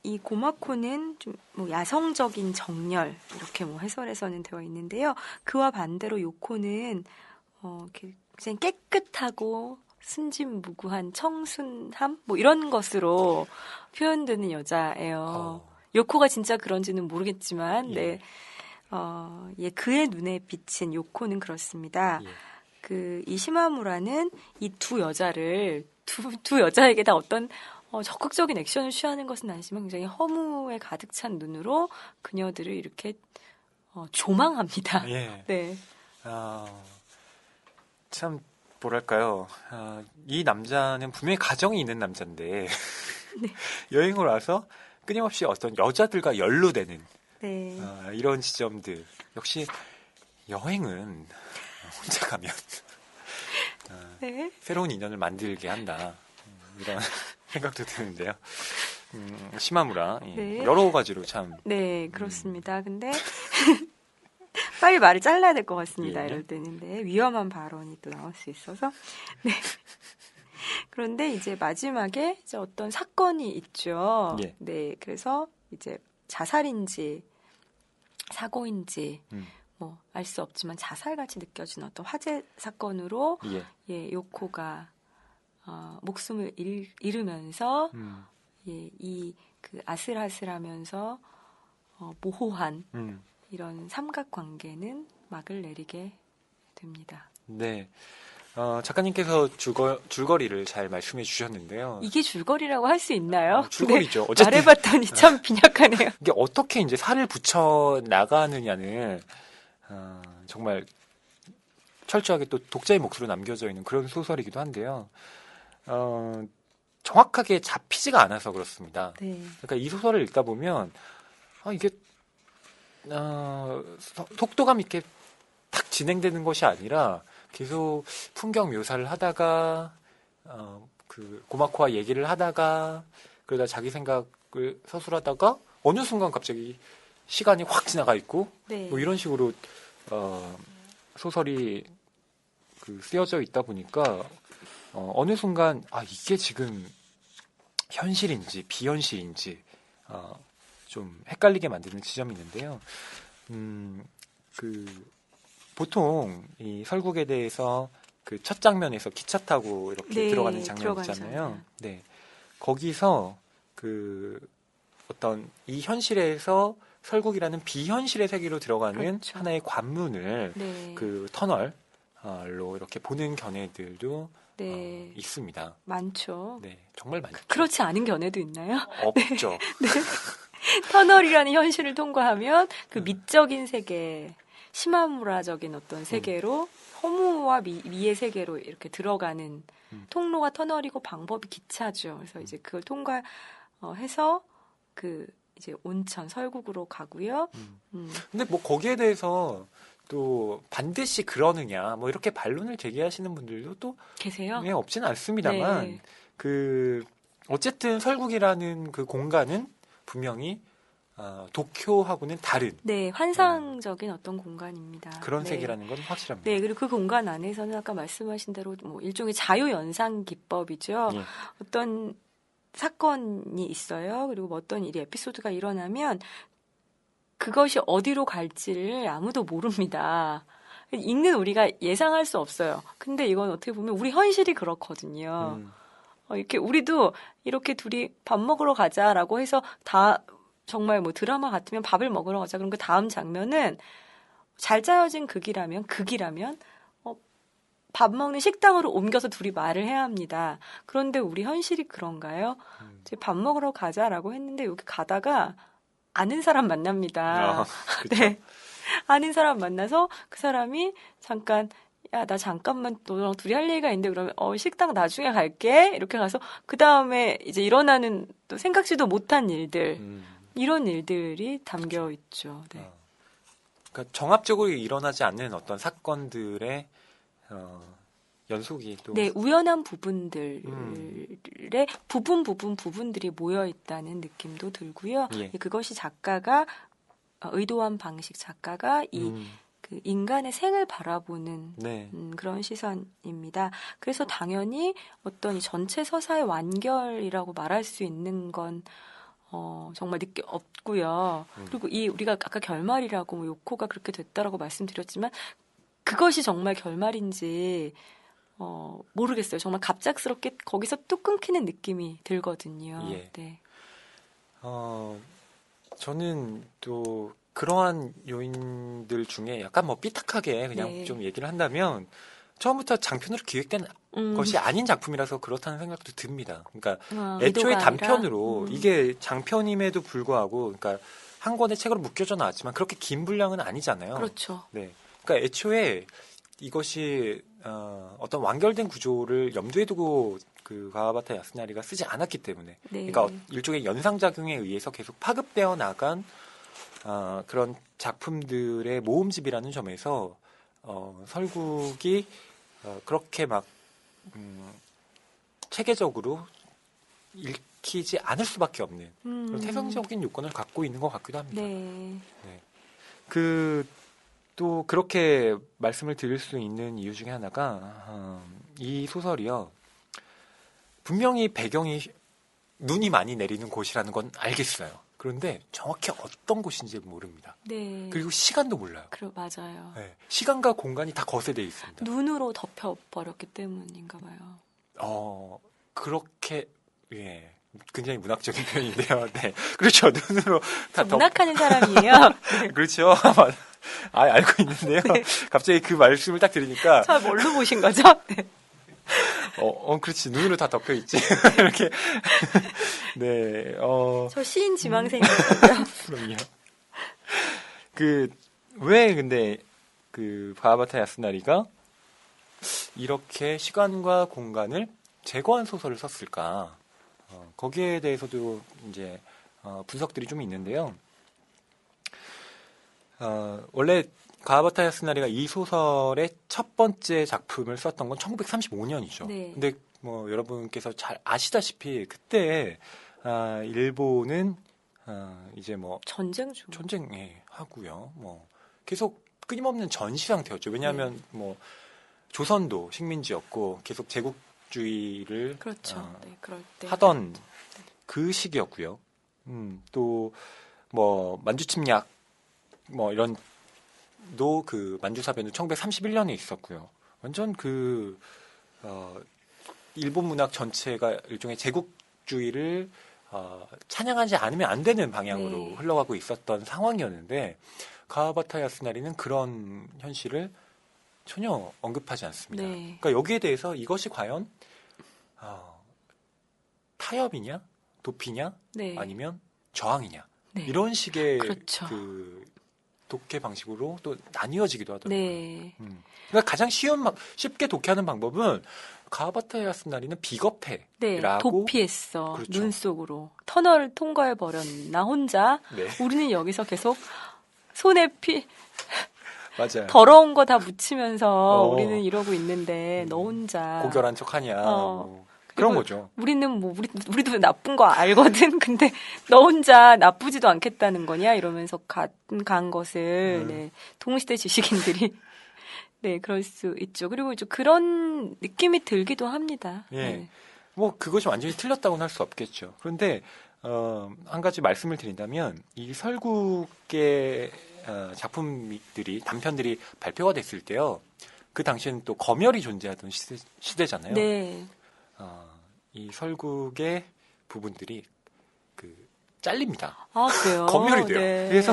이 고마코는 좀 뭐 야성적인 정열 이렇게 뭐 해설에서는 되어 있는데요. 그와 반대로 요코는 굉장히 깨끗하고 순진무구한 청순함 뭐 이런 것으로 표현되는 여자예요. 요코가 진짜 그런지는 모르겠지만 예. 네. 그의 눈에 비친 요코는 그렇습니다. 예. 이 시마무라는 이 두 여자를 두 여자에게 다 어떤 적극적인 액션을 취하는 것은 아니지만 굉장히 허무에 가득 찬 눈으로 그녀들을 이렇게 조망합니다. 예. 네. 참 뭐랄까요. 이 남자는 분명히 가정이 있는 남자인데 네. 여행을 와서 끊임없이 어떤 여자들과 연루되는 네. 이런 지점들. 역시 여행은 혼자 가면 네. 새로운 인연을 만들게 한다. 이런 생각도 드는데요. 시마무라. 네. 여러 가지로 참. 네, 그렇습니다. 근데 빨리 말을 잘라야 될 것 같습니다. 예. 이럴 때는. 네, 위험한 발언이 또 나올 수 있어서. 네. 그런데 이제 마지막에 이제 어떤 사건이 있죠. 예. 네, 그래서 이제 자살인지 사고인지 뭐 알 수 없지만 자살같이 느껴지는 어떤 화재 사건으로 예. 요코가 목숨을 잃으면서 이 그 아슬아슬하면서 모호한 이런 삼각관계는 막을 내리게 됩니다. 네. 작가님께서 줄거리를 잘 말씀해 주셨는데요. 이게 줄거리라고 할 수 있나요? 줄거리죠. 네, 어쨌든 말해봤더니 참 빈약하네요. 이게 어떻게 이제 살을 붙여 나가느냐는 정말 철저하게 또 독자의 몫으로 남겨져 있는 그런 소설이기도 한데요. 정확하게 잡히지가 않아서 그렇습니다. 네. 그러니까 이 소설을 읽다 보면 이게 속도감 있게 탁 진행되는 것이 아니라 계속 풍경 묘사를 하다가 그 고마코와 얘기를 하다가 그러다 자기 생각을 서술하다가 어느 순간 갑자기 시간이 확 지나가 있고 네. 뭐 이런 식으로 소설이 쓰여져 있다 보니까 어느 순간 이게 지금 현실인지 비현실인지 좀 헷갈리게 만드는 지점이 있는데요. 보통 이 설국에 대해서 그 첫 장면에서 기차 타고 이렇게 네, 들어가는 장면 들어가는 있잖아요. 장면. 네. 거기서 그 어떤 이 현실에서 설국이라는 비현실의 세계로 들어가는 그렇죠. 하나의 관문을 네. 그 터널로 이렇게 보는 견해들도 네. 있습니다. 많죠. 네, 정말 많죠. 그렇지 않은 견해도 있나요? 없죠. 터널이라는 현실을 통과하면 그 음. 미적인 세계, 심화문화적인 어떤 세계로 허무와 미의 세계로 이렇게 들어가는 통로가 터널이고 방법이 기차죠. 그래서 이제 그걸 통과해서 그 이제 온천 설국으로 가고요. 근데 뭐 거기에 대해서 또 반드시 그러느냐 뭐 이렇게 반론을 제기하시는 분들도 또 계세요? 네, 없지는 않습니다만 네. 그 어쨌든 설국이라는 그 공간은 분명히 도쿄하고는 다른 네, 환상적인 어떤 공간입니다. 그런 네. 세계라는 건 확실합니다. 네, 그리고 그 공간 안에서는 아까 말씀하신 대로 뭐 일종의 자유 연상 기법이죠. 예. 어떤 사건이 있어요. 그리고 뭐 어떤 일이 에피소드가 일어나면 그것이 어디로 갈지를 아무도 모릅니다. 읽는 우리가 예상할 수 없어요. 근데 이건 어떻게 보면 우리 현실이 그렇거든요. 이렇게 우리도 이렇게 둘이 밥 먹으러 가자라고 해서 다 정말 뭐 드라마 같으면 밥을 먹으러 가자. 그럼 그 다음 장면은 잘 짜여진 극이라면 밥 먹는 식당으로 옮겨서 둘이 말을 해야 합니다. 그런데 우리 현실이 그런가요? 이제 밥 먹으러 가자라고 했는데 여기 가다가 아는 사람 만납니다. 그렇죠. 네. 아는 사람 만나서 그 사람이 잠깐 야, 나 잠깐만 너랑 둘이 할 얘기가 있는데 그러면 식당 나중에 갈게. 이렇게 가서 그다음에 이제 일어나는 또 생각지도 못한 일들. 이런 일들이 담겨 있죠. 네. 그러니까 정합적으로 일어나지 않는 어떤 사건들의 연속이 또 네, 우연한 부분들의 부분들이 모여 있다는 느낌도 들고요. 예. 그것이 작가가 의도한 방식, 작가가 그 인간의 생을 바라보는 네. 그런 시선입니다. 그래서 당연히 어떤 이 전체 서사의 완결이라고 말할 수 있는 건 정말 없고요. 그리고 우리가 아까 결말이라고 뭐 요코가 그렇게 됐다라고 말씀드렸지만 그것이 정말 결말인지 모르겠어요. 정말 갑작스럽게 거기서 뚝 끊기는 느낌이 들거든요. 예. 네. 저는 또 그러한 요인들 중에 약간 뭐 삐딱하게 그냥 네. 좀 얘기를 한다면 처음부터 장편으로 기획된 것이 아닌 작품이라서 그렇다는 생각도 듭니다. 그러니까 애초에 의도가 단편으로 아니라, 이게 장편임에도 불구하고 그러니까 한 권의 책으로 묶여져 나왔지만 그렇게 긴 분량은 아니잖아요. 그렇죠. 네. 그러니까 애초에 이것이 어떤 완결된 구조를 염두에 두고 그 가와바타 야스나리가 쓰지 않았기 때문에 네. 그러니까 일종의 연상작용에 의해서 계속 파급되어 나간 그런 작품들의 모음집이라는 점에서 설국이 그렇게 막 체계적으로 읽히지 않을 수밖에 없는 그런 태생적인 요건을 갖고 있는 것 같기도 합니다. 네. 또 그렇게 말씀을 드릴 수 있는 이유 중에 하나가 이 소설이요. 분명히 배경이 눈이 많이 내리는 곳이라는 건 알겠어요. 그런데 정확히 어떤 곳인지 모릅니다. 네. 그리고 시간도 몰라요. 맞아요. 네. 시간과 공간이 다 거세되어 있습니다. 눈으로 덮여버렸기 때문인가 봐요. 그렇게 예. 굉장히 문학적인 표현인데요. 네. 그렇죠. 눈으로 다 문학하는 사람이에요. 네. 그렇죠. 알고 있는데요. 네. 갑자기 그 말씀을 딱 들으니까 저 뭘로 보신 거죠? 네. 그렇지. 눈으로 다 덮여 있지. 이렇게. 네. 저 시인 지망생이거든요. 그럼요. 왜 근데 바하바타 야스나리가 이렇게 시간과 공간을 제거한 소설을 썼을까? 거기에 대해서도 이제 분석들이 좀 있는데요. 원래 가와바타 야스나리가 이 소설의 첫 번째 작품을 썼던 건 1935년이죠. 네. 근데 뭐 여러분께서 잘 아시다시피 그때 일본은 이제 뭐 전쟁 중. 하고요. 뭐 계속 끊임없는 전시 상태였죠. 왜냐하면 뭐 조선도 식민지였고 계속 제국주의를 그렇죠. 네, 그럴 때 하던 그 시기였고요. 또 뭐 만주침략 뭐 이런 그 만주사변은 1931년에 있었고요. 완전 일본 문학 전체가 일종의 제국주의를 찬양하지 않으면 안 되는 방향으로 네. 흘러가고 있었던 상황이었는데 가와바타 야스나리는 그런 현실을 전혀 언급하지 않습니다. 네. 그러니까 여기에 대해서 이것이 과연 타협이냐, 도피냐, 네. 아니면 저항이냐 네. 이런 식의 그렇죠. 그 독해 방식으로 또 나뉘어지기도 하더라고요. 네. 그러니까 가장 쉽게 독해하는 방법은 가와바타 야스나리는 비겁해. 네. 라고 도피했어. 그렇죠. 눈 속으로. 터널을 통과해버렸나, 혼자. 네. 우리는 여기서 계속 손에 맞아요. 더러운 거 다 묻히면서 어. 우리는 이러고 있는데, 너 혼자. 고결한 척하냐. 뭐 그런 그리고 거죠. 우리는 우리도 나쁜 거 알거든. 근데 너 혼자 나쁘지도 않겠다는 거냐? 이러면서 간 것을, 네. 동시대 지식인들이, 네, 그럴 수 있죠. 그리고 좀 그런 느낌이 들기도 합니다. 예. 네. 뭐 그것이 완전히 틀렸다고는 할 수 없겠죠. 그런데 한 가지 말씀을 드린다면 이 설국의 작품들이 단편들이 발표가 됐을 때요. 그 당시에는 또 검열이 존재하던 시대잖아요. 네. 이 설국의 부분들이 잘립니다. 아, 그래요? 검열이 돼요. 네. 그래서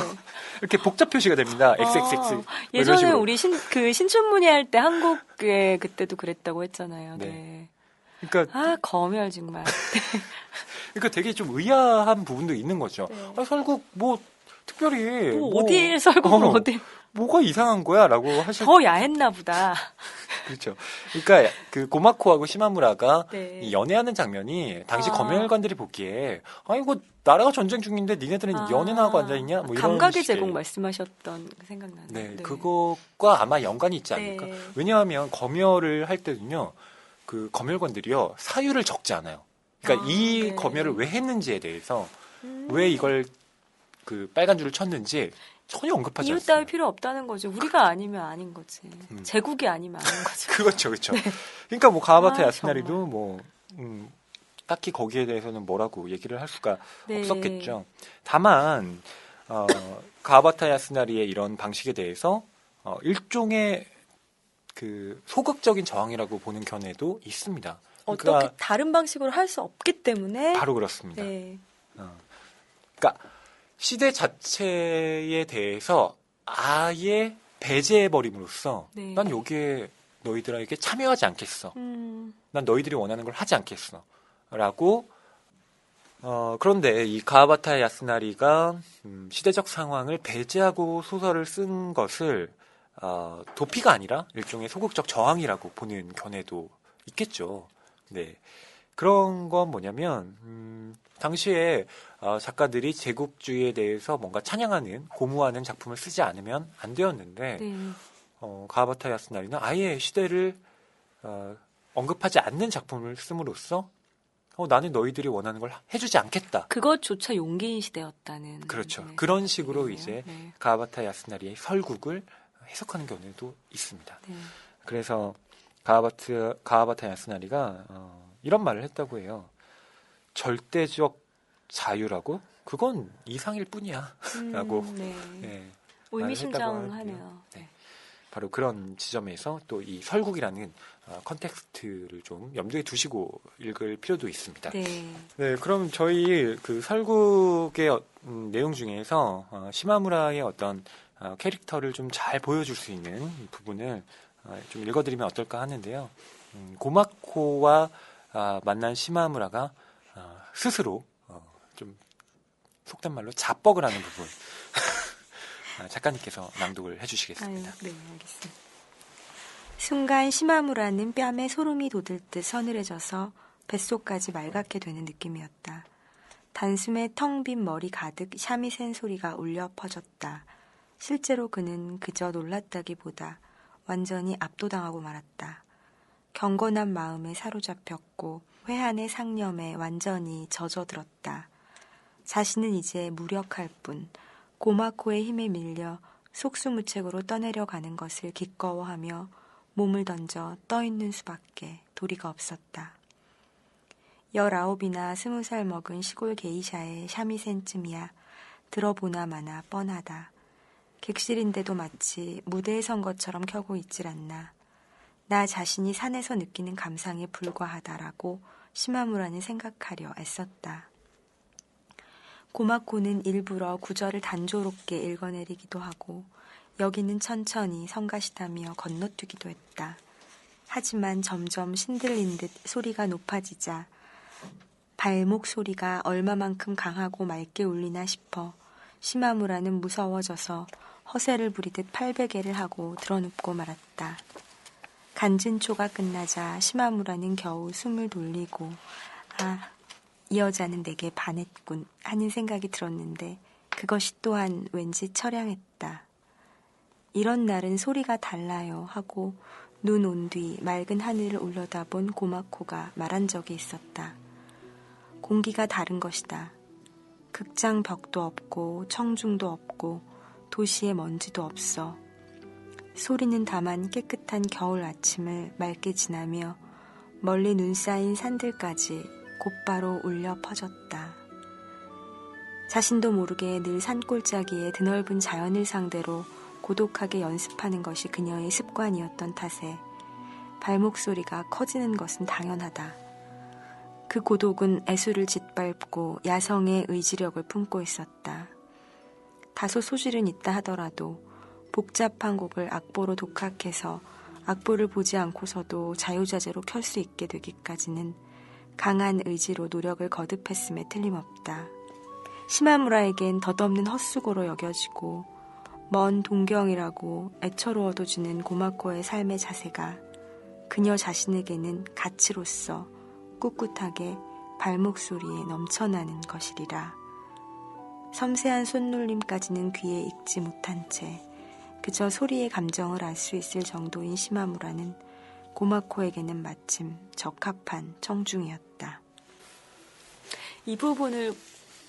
이렇게 복잡 표시가 됩니다. XXX. 뭐 이런 예전에 식으로. 우리 신춘문예 할 때 한국에 그때도 그랬다고 했잖아요. 네. 네. 그러니까 아, 검열 정말. 그러니까 되게 좀 의아한 부분도 있는 거죠. 네. 아, 설국 뭐 특별히 어디에 설국을 어디 뭐가 이상한 거야라고 하실 더 야했나 보다. 그렇죠. 그러니까 그 고마코하고 시마무라가 네. 이 연애하는 장면이 당시 아. 검열관들이 보기에 아 이거 나라가 전쟁 중인데 니네들은 연애나 하고 앉아 있냐? 뭐 이런 감각의 식의. 제공 말씀하셨던 그 생각나네요. 네, 그것과 아마 연관이 있지 않을까? 네. 왜냐하면 검열을 할 때는요, 그 검열관들이요 사유를 적지 않아요. 그러니까 이 네. 검열을 왜 했는지에 대해서 왜 이걸 그 빨간 줄을 쳤는지 전혀 언급하지 이유 않습니다. 따위 필요 없다는 거죠. 우리가 아니면 아닌 거지. 음. 제국이 아니면 아닌 거죠. 그렇죠, 그렇죠. 그러니까 뭐 가와바타 아, 야스나리도 정말. 뭐 딱히 거기에 대해서는 뭐라고 얘기를 할 수가 네. 없었겠죠. 다만 가와바타 야스나리의 이런 방식에 대해서 일종의 그 소극적인 저항이라고 보는 견해도 있습니다. 어떻게 그러니까 다른 방식으로 할 수 없기 때문에. 바로 그렇습니다. 네. 그러니까 시대 자체에 대해서 아예 배제해버림으로써 네. 난 여기에 너희들에게 참여하지 않겠어. 난 너희들이 원하는 걸 하지 않겠어. 라고 그런데 이 가와바타 야스나리가 시대적 상황을 배제하고 소설을 쓴 것을 도피가 아니라 일종의 소극적 저항이라고 보는 견해도 있겠죠. 네. 그런 건 뭐냐면 당시에 작가들이 제국주의에 대해서 뭔가 찬양하는 고무하는 작품을 쓰지 않으면 안 되었는데 네. 가와바타 야스나리는 아예 시대를 언급하지 않는 작품을 씀으로써 나는 너희들이 원하는 걸 해주지 않겠다. 그것조차 용기인 시대였다는. 그렇죠. 네. 그런 식으로 네. 이제 네. 가와바타 야스나리의 설국을 해석하는 경우도 있습니다. 네. 그래서 가와바타 야스나리가 이런 말을 했다고 해요. 절대적 자유라고? 그건 이상일 뿐이야. 라고 네. 네, 의미심장하네요. 네. 바로 그런 지점에서 또 이 설국이라는 컨텍스트를 좀 염두에 두시고 읽을 필요도 있습니다. 네. 네, 그럼 저희 그 설국의 내용 중에서 시마무라의 어떤 캐릭터를 좀 잘 보여줄 수 있는 부분을 좀 읽어드리면 어떨까 하는데요. 고마코와 만난 시마무라가 스스로 좀 속된 말로 자뻑을 하는 부분 작가님께서 낭독을 해주시겠습니다. 아유, 네, 알겠습니다. 순간 시마무라는 뺨에 소름이 돋을듯 서늘해져서 뱃속까지 맑게 되는 느낌이었다. 단숨에 텅 빈 머리 가득 샤미센 소리가 울려 퍼졌다. 실제로 그는 그저 놀랐다기보다 완전히 압도당하고 말았다. 경건한 마음에 사로잡혔고 회한의 상념에 완전히 젖어들었다. 자신은 이제 무력할 뿐 고마코의 힘에 밀려 속수무책으로 떠내려가는 것을 기꺼워하며 몸을 던져 떠있는 수밖에 도리가 없었다. 19이나 20살 먹은 시골 게이샤의 샤미센쯤이야 들어보나 마나 뻔하다. 객실인데도 마치 무대에 선 것처럼 켜고 있질 않나. 나 자신이 산에서 느끼는 감상에 불과하다라고 시마무라는 생각하려 애썼다. 고마코는 일부러 구절을 단조롭게 읽어내리기도 하고 여기는 천천히 성가시다며 건너뛰기도 했다. 하지만 점점 신들린 듯 소리가 높아지자 발목 소리가 얼마만큼 강하고 맑게 울리나 싶어 시마무라는 무서워져서 허세를 부리듯 팔베개를 하고 드러눕고 말았다. 간진초가 끝나자 시마무라는 겨우 숨을 돌리고 이 여자는 내게 반했군 하는 생각이 들었는데 그것이 또한 왠지 처량했다. 이런 날은 소리가 달라요 하고 눈 온 뒤 맑은 하늘을 올려다본 고마코가 말한 적이 있었다. 공기가 다른 것이다. 극장 벽도 없고 청중도 없고 도시의 먼지도 없어. 소리는 다만 깨끗한 겨울 아침을 맑게 지나며 멀리 눈 쌓인 산들까지 곧바로 울려 퍼졌다. 자신도 모르게 늘 산골짜기에 드넓은 자연을 상대로 고독하게 연습하는 것이 그녀의 습관이었던 탓에 발목 소리가 커지는 것은 당연하다. 그 고독은 애수를 짓밟고 야성의 의지력을 품고 있었다. 다소 소질은 있다 하더라도 복잡한 곡을 악보로 독학해서 악보를 보지 않고서도 자유자재로 켤 수 있게 되기까지는 강한 의지로 노력을 거듭했음에 틀림없다. 시마무라에겐 덧없는 헛수고로 여겨지고 먼 동경이라고 애처로워도 주는 고마코의 삶의 자세가 그녀 자신에게는 가치로서 꿋꿋하게 발목 소리에 넘쳐나는 것이리라. 섬세한 손놀림까지는 귀에 익지 못한 채 그저 소리의 감정을 알 수 있을 정도인 시마무라는 고마코에게는 마침 적합한 청중이었다. 이 부분을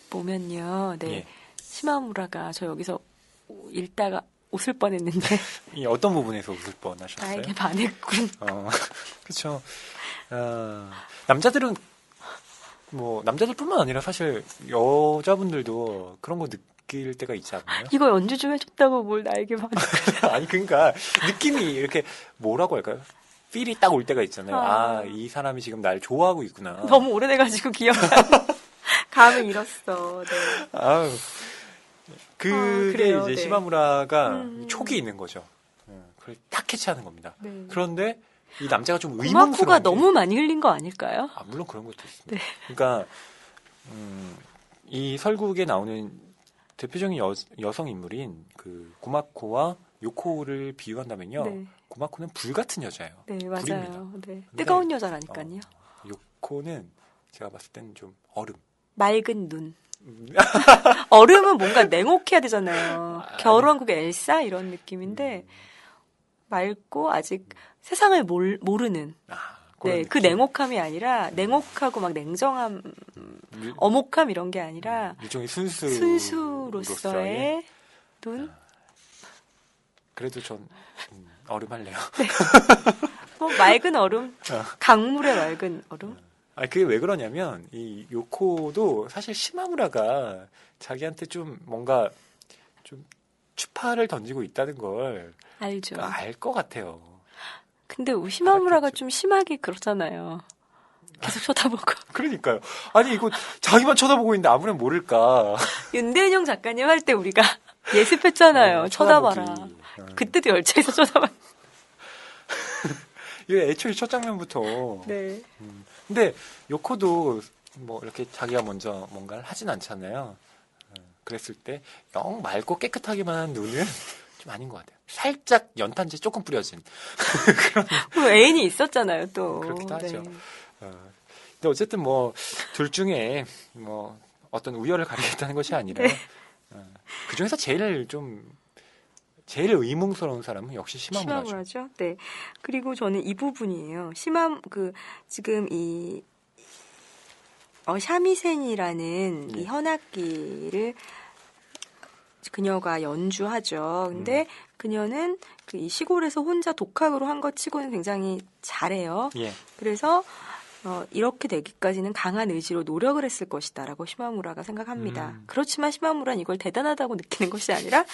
보면요, 네, 예. 시마무라가 저 여기서 읽다가 웃을 뻔했는데 이 어떤 부분에서 웃을 뻔하셨어요? 나에게 반했군. 그렇죠. 남자들은 남자들뿐만 아니라 사실 여자분들도 그런 거 느낄 때가 있지 않나요? 이거 연주 좀 해줬다고 뭘 나에게 반했군. 아니 그러니까 느낌이 이렇게 뭐라고 할까요? 필이 딱 올 때가 있잖아요. 이 사람이 지금 날 좋아하고 있구나. 너무 오래돼가지고 기억이 안 나. 감을 잃었어. 네. 아유. 그게 그래요, 이제 네. 시마무라가 촉이 있는 거죠. 그걸 딱 캐치하는 겁니다. 네. 그런데 이 남자가 좀 의문스러운 고마코가 게 너무 많이 흘린 거 아닐까요? 물론 그런 것도 있습니다. 네. 그러니까 이 설국에 나오는 대표적인 여성 인물인 그 고마코와 요코를 비유한다면요. 네. 고마코는 불 같은 여자예요. 네, 불입니다. 맞아요. 네. 근데, 뜨거운 여자라니까요. 요코는 제가 봤을 때는 좀 얼음. 맑은 눈. 얼음은 뭔가 냉혹해야 되잖아요. 겨울왕국의 엘사 이런 느낌인데 맑고 아직 세상을 모르는 그런 네, 그 느낌. 냉혹함이 아니라 냉혹하고 막 냉정함, 어목함 이런 게 아니라 일종의 순수로서의 눈. 그래도 전 얼음 할래요. 뭐 맑은 얼음, 강물의 맑은 얼음. 그게 왜 그러냐면 이 요코도 사실 시마무라가 자기한테 좀 뭔가 좀 추파를 던지고 있다는 걸 알죠. 알 것 같아요. 근데 시마무라가 알았겠죠. 좀 심하게 그렇잖아요. 계속 쳐다보고. 그러니까요. 아니 이거 자기만 쳐다보고 있는데 아무나 모를까. 윤대인형 작가님 할 때 우리가 예습했잖아요. 쳐다봐라. 쳐다보기. 그때도 열차에서 쳐다봐. 이게 애초에 첫 장면부터. 네. 근데 요코도 뭐 이렇게 자기가 먼저 뭔가를 하진 않잖아요. 그랬을 때 영 맑고 깨끗하기만 한 눈은 좀 아닌 것 같아요. 살짝 연탄재 조금 뿌려진 뭐 애인이 있었잖아요, 또. 그렇기도 하죠. 네. 근데 어쨌든 뭐 둘 중에 뭐 어떤 우열을 가리겠다는 것이 아니라 그 중에서 제일 의문스러운 사람은 역시 시마무라죠. 시마무라죠. 네. 그리고 저는 이 부분이에요. 지금 샤미센이라는 네. 이 현악기를 그녀가 연주하죠. 근데 그녀는 이 시골에서 혼자 독학으로 한 것 치고는 굉장히 잘해요. 예. 그래서 이렇게 되기까지는 강한 의지로 노력을 했을 것이다라고 시마무라가 생각합니다. 그렇지만 시마무라는 이걸 대단하다고 느끼는 것이 아니라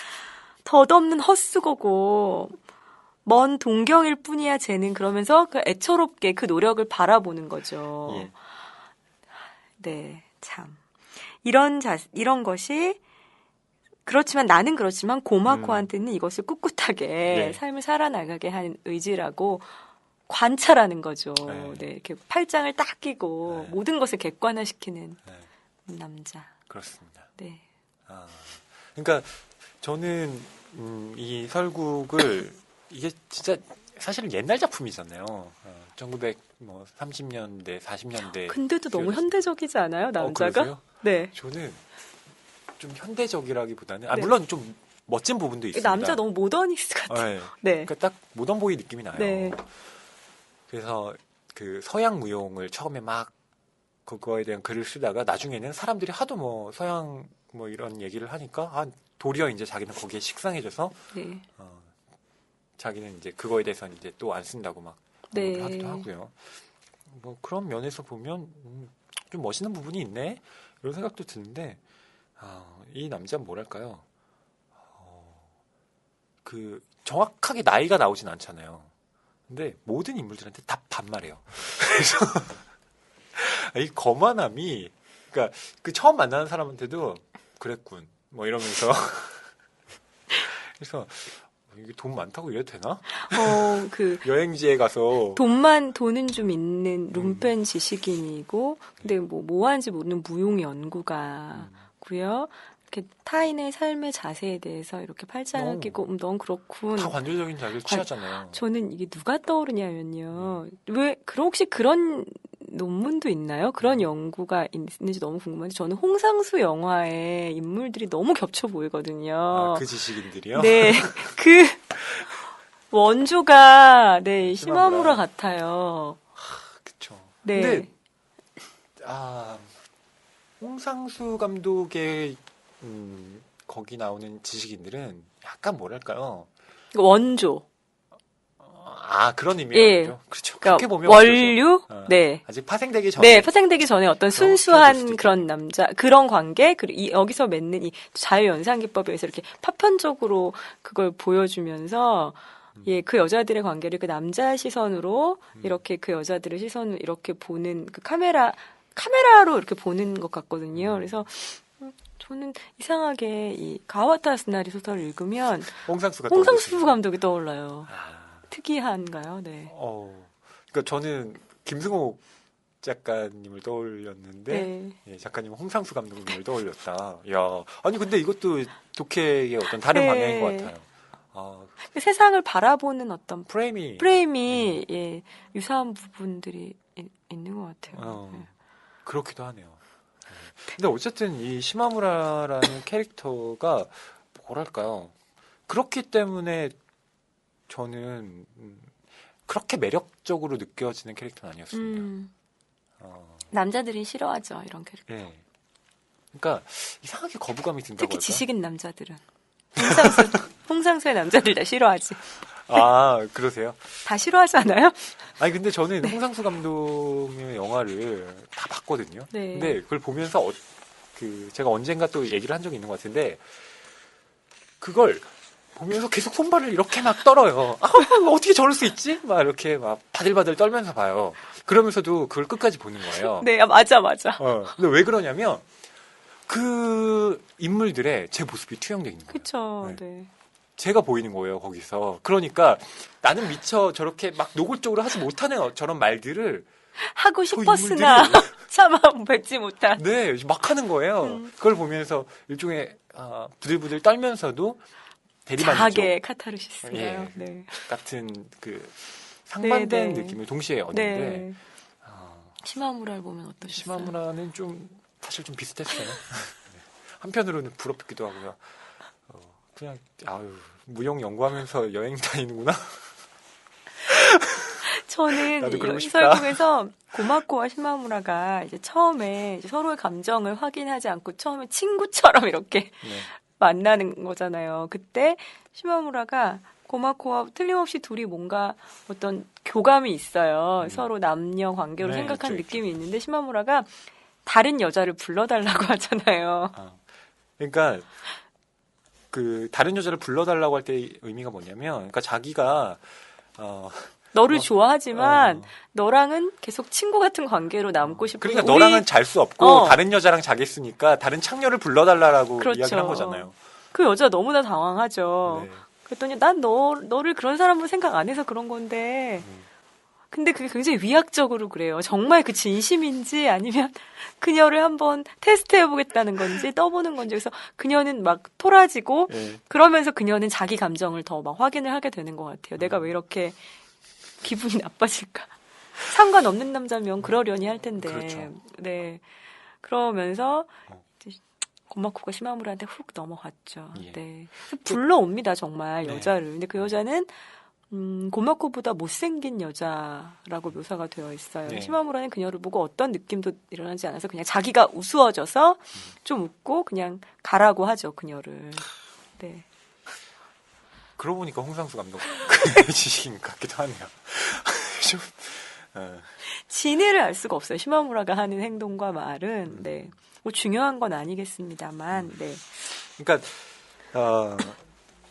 덧없는 헛수고고 먼 동경일 뿐이야 쟤는 그러면서 그 애처롭게 그 노력을 바라보는 거죠. 예. 네, 참. 이런 것이 나는 그렇지만 고마코한테는 이것을 꿋꿋하게 네. 삶을 살아나가게 하는 의지라고 관찰하는 거죠. 네. 네, 이렇게 팔짱을 딱 끼고 네. 모든 것을 객관화시키는 네. 남자. 그렇습니다. 네. 그러니까 저는 이 설국을 이게 진짜 사실은 옛날 작품이잖아요. 1930년대, 40년대. 근데도 너무 현대적이지 않아요, 남자가? 그러세요? 네. 저는 좀 현대적이라기보다는 네. 물론 좀 멋진 부분도 있습니다. 남자 너무 모더니스트 같아요. 네. 네. 그러니까 딱 모던보이 느낌이 나요. 네. 그래서 그 서양 무용을 처음에 막 그거에 대한 글을 쓰다가 나중에는 사람들이 하도 뭐 서양 뭐 이런 얘기를 하니까 도리어 이제 자기는 거기에 식상해져서 네. 자기는 이제 그거에 대해서는 이제 또 안 쓴다고 막 네. 하기도 하고요. 뭐 그런 면에서 보면 좀 멋있는 부분이 있네 이런 생각도 드는데 이 남자는 뭐랄까요? 그 정확하게 나이가 나오진 않잖아요. 근데 모든 인물들한테 다 반말해요. 그래서 이 거만함이 그러니까 그 처음 만나는 사람한테도 그랬군 뭐 이러면서 그래서 이게 돈 많다고 이래도 되나? 여행지에 가서 돈은 좀 있는 룸펜 지식인이고, 근데 뭐 하는지 모르는 무용 연구가고요. 이렇게 타인의 삶의 자세에 대해서 이렇게 팔짱을 끼고, 넌 그렇군. 다 관조적인 자세를 취하잖아요. 저는 이게 누가 떠오르냐면요. 혹시 그런 논문도 있나요? 그런 연구가 있는지 너무 궁금한데, 저는 홍상수 영화의 인물들이 너무 겹쳐 보이거든요. 그 지식인들이요? 네. 원조가, 네, 시마무라 같아요. 그쵸. 네. 근데, 홍상수 감독의, 거기 나오는 지식인들은 약간 뭐랄까요. 원조. 그런 의미죠. 예. 그렇죠. 그러니까 그렇게 보면 원류? 네. 아직 파생되기 전에. 네, 파생되기 전에 어떤 순수한 그런 남자, 그런 관계, 그리고 여기서 맺는 이 자유연상기법에 의해서 이렇게 파편적으로 그걸 보여주면서, 예, 그 여자들의 관계를 그 남자 시선으로, 이렇게 그 여자들의 시선을 이렇게 보는, 그 카메라로 이렇게 보는 것 같거든요. 그래서, 저는 이상하게 이 가와타 스나리 소설을 읽으면, 홍상수 감독이 떠올라요. 특이한가요? 네. 그러니까 저는 김승옥 작가님을 떠올렸는데 네. 예, 작가님은 홍상수 감독님을 떠올렸다. 야, 아니 근데 이것도 독해의 어떤 다른 방향인 것 같아요. 세상을 바라보는 어떤 프레임이 예, 유사한 부분들이 있는 것 같아요. 네. 그렇기도 하네요. 근데 어쨌든 이 시마무라라는 캐릭터가 뭐랄까요? 그렇기 때문에 저는 그렇게 매력적으로 느껴지는 캐릭터는 아니었습니다. 남자들이 싫어하죠, 이런 캐릭터. 네. 그러니까 이상하게 거부감이 든다고 특히 할까요? 지식인 남자들은. 홍상수의 남자들 다 싫어하지. 그러세요? 다 싫어하지 않아요? 아니 근데 저는 홍상수 감독의 영화를 다 봤거든요. 네. 근데 그걸 보면서 제가 언젠가 또 얘기를 한 적이 있는 것 같은데 그걸 보면서 계속 손발을 이렇게 막 떨어요. 어떻게 저럴 수 있지? 막 이렇게 막 바들바들 떨면서 봐요. 그러면서도 그걸 끝까지 보는 거예요. 네, 맞아. 근데 왜 그러냐면 그 인물들의 제 모습이 투영되어 있는 거예요. 그쵸, 네. 제가 보이는 거예요, 거기서. 그러니까 나는 미처 저렇게 막 노골적으로 하지 못하는 저런 말들을 하고 싶었으나 차마 뱉지 못한. 네, 막 하는 거예요. 그걸 보면서 일종의 부들부들 떨면서도 대리만족 자학의 카타르시스가요. 예, 네. 같은 그 상반된 네. 느낌을 동시에 얻는데 네. 시마무라를 보면 어떠셨어요? 시마무라는 사실 좀 비슷했어요. 한편으로는 부럽기도 하고요. 그냥 무용 연구하면서 여행 다니는구나. 저는 나도 그러고 이 싶다. 설국에서 고마코와 시마무라가 이제 처음에 이제 서로의 감정을 확인하지 않고 처음에 친구처럼 이렇게 네. 만나는 거잖아요. 그때 시마무라가 고마코와 틀림없이 둘이 뭔가 어떤 교감이 있어요. 서로 남녀 관계로 네, 생각한 있죠, 느낌이 있는데 시마무라가 다른 여자를 불러달라고 하잖아요. 그러니까 그 다른 여자를 불러달라고 할 때 의미가 뭐냐면, 그러니까 자기가 너를 좋아하지만 어. 너랑은 계속 친구 같은 관계로 남고 싶어서 그러니까 우리- 너랑은 잘 수 없고 어. 다른 여자랑 자겠으니까 다른 창녀를 불러달라고 그렇죠. 이야기를 한 거잖아요. 그 여자 너무나 당황하죠. 네. 그랬더니 난 너를 그런 사람으로 생각 안 해서 그런 건데 근데 그게 굉장히 위약적으로 그래요. 정말 그 진심인지 아니면 그녀를 한번 테스트해보겠다는 건지 떠보는 건지. 그래서 그녀는 막 토라지고 네. 그러면서 그녀는 자기 감정을 더 막 확인을 하게 되는 것 같아요. 내가 왜 이렇게 기분이 나빠질까? 상관없는 남자면 그러려니 할 텐데. 그렇죠. 네. 그러면서 어. 이제 고마코가 시마무라한테 훅 넘어갔죠. 예. 네. 그래서 불러옵니다, 정말 네. 여자를. 근데 그 여자는 고마코보다 못생긴 여자라고 묘사가 되어 있어요. 네. 시마무라는 그녀를 보고 어떤 느낌도 일어나지 않아서 그냥 자기가 우스워져서 좀 웃고 그냥 가라고 하죠, 그녀를. 네. 그러고 보니까 홍상수 감독 지식인 것 같기도 하네요. 좀, 진해를 알 수가 없어요. 시마무라가 하는 행동과 말은. 네. 뭐 중요한 건 아니겠습니다만, 네. 그러니까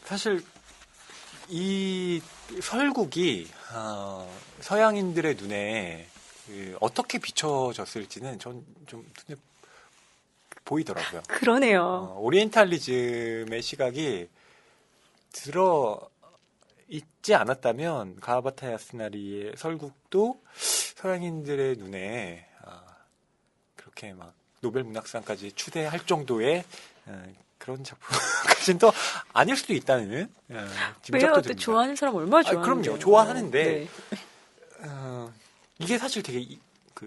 사실 이 설국이 서양인들의 눈에 어떻게 비춰졌을지는 전 좀 눈에 보이더라고요. 그러네요. 오리엔탈리즘의 시각이 들어 있지 않았다면 가하바타 야스나리의 설국도 서양인들의 눈에 그렇게 막 노벨 문학상까지 추대할 정도의 그런 작품까지는 또 아닐 수도 있다는 왜요? 짐작도 또 듭니다. 좋아하는 사람 얼마나 좋아하는데. 그럼요. 좋아하는데 네. 이게 사실 되게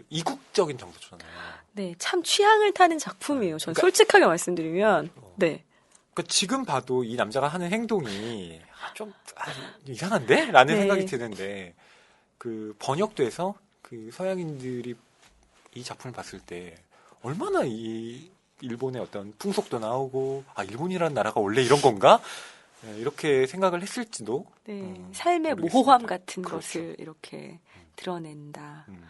이국적인 정서잖아요. 네, 참 취향을 타는 작품이에요. 전 그러니까- 솔직하게 말씀드리면, 네. 그러니까 지금 봐도 이 남자가 하는 행동이 좀 이상한데? 라는 네. 생각이 드는데 그 번역돼서 그 서양인들이 이 작품을 봤을 때 얼마나 이 일본의 어떤 풍속도 나오고 일본이라는 나라가 원래 이런 건가? 이렇게 생각을 했을지도 네. 삶의 모르겠습니다. 모호함 같은 그렇죠. 것을 이렇게 드러낸다. 음.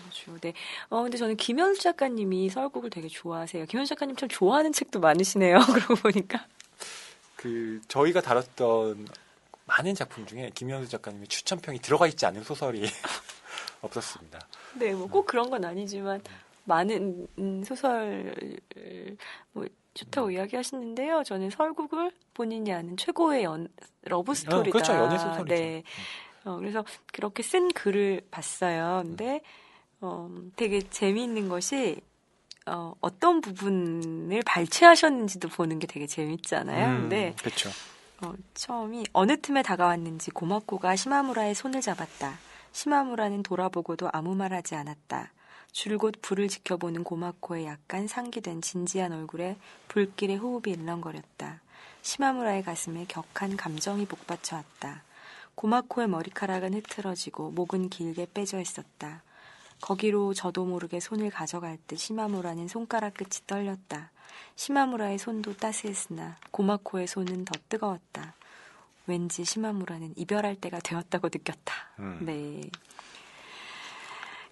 그렇죠. 네. 근데 저는 김현수 작가님이 설국을 되게 좋아하세요. 김현수 작가님 참 좋아하는 책도 많으시네요. 그러고 보니까. 그 저희가 다뤘던 많은 작품 중에 김현수 작가님의 추천평이 들어가 있지 않은 소설이 없었습니다. 네, 뭐 꼭 그런 건 아니지만 많은 소설 뭐 좋다고 이야기하시는데요. 저는 설국을 본인이 아는 최고의 러브 스토리다. 그렇죠. 연애 소설이죠. 네. 그래서 그렇게 쓴 글을 봤어요. 근데 되게 재미있는 것이 어떤 부분을 발췌하셨는지도 보는 게 되게 재밌잖아요. 근데 그렇죠. 처음이 어느 틈에 다가왔는지 고마코가 시마무라의 손을 잡았다. 시마무라는 돌아보고도 아무 말하지 않았다. 줄곧 불을 지켜보는 고마코의 약간 상기된 진지한 얼굴에 불길의 호흡이 일렁거렸다. 시마무라의 가슴에 격한 감정이 복받쳐 왔다. 고마코의 머리카락은 흐트러지고 목은 길게 빼져 있었다. 거기로 저도 모르게 손을 가져갈 듯 시마무라는 손가락 끝이 떨렸다. 시마무라의 손도 따스했으나 고마코의 손은 더 뜨거웠다. 왠지 시마무라는 이별할 때가 되었다고 느꼈다. 네.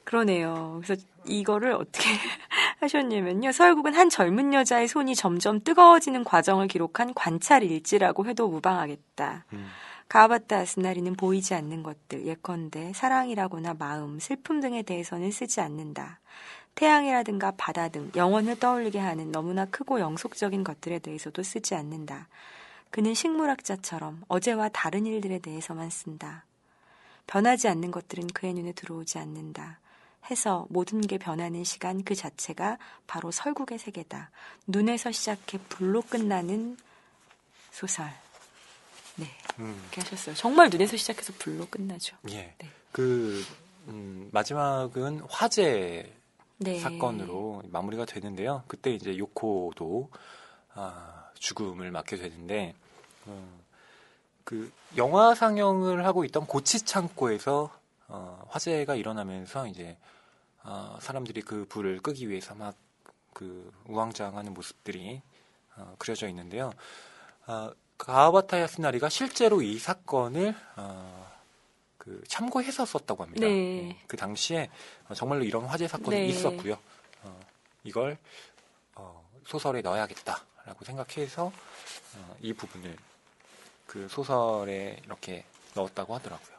그러네요. 그래서 이거를 어떻게 하셨냐면요. 서울국은 한 젊은 여자의 손이 점점 뜨거워지는 과정을 기록한 관찰 일지라고 해도 무방하겠다. 가하바타 아스나리는 보이지 않는 것들, 예컨대 사랑이라거나 마음, 슬픔 등에 대해서는 쓰지 않는다. 태양이라든가 바다 등 영혼을 떠올리게 하는 너무나 크고 영속적인 것들에 대해서도 쓰지 않는다. 그는 식물학자처럼 어제와 다른 일들에 대해서만 쓴다. 변하지 않는 것들은 그의 눈에 들어오지 않는다. 해서 모든 게 변하는 시간 그 자체가 바로 설국의 세계다. 눈에서 시작해 불로 끝나는 소설. 네, 이렇게 하셨어요. 정말 눈에서 시작해서 불로 끝나죠. 예. 네. 마지막은 화재 네. 사건으로 마무리가 되는데요. 그때 이제 요코도 죽음을 맞게 되는데 그 영화 상영을 하고 있던 고치 창고에서 화재가 일어나면서 이제 사람들이 그 불을 끄기 위해서 막 그 우왕좌왕하는 모습들이 그려져 있는데요. 가하바타 야스나리가 실제로 이 사건을 그 참고해서 썼다고 합니다. 네. 그 당시에 정말로 이런 화재 사건이 네. 있었고요. 이걸 소설에 넣어야겠다. 있다라고 생각해서 이 부분을 그 소설에 이렇게 넣었다고 하더라고요.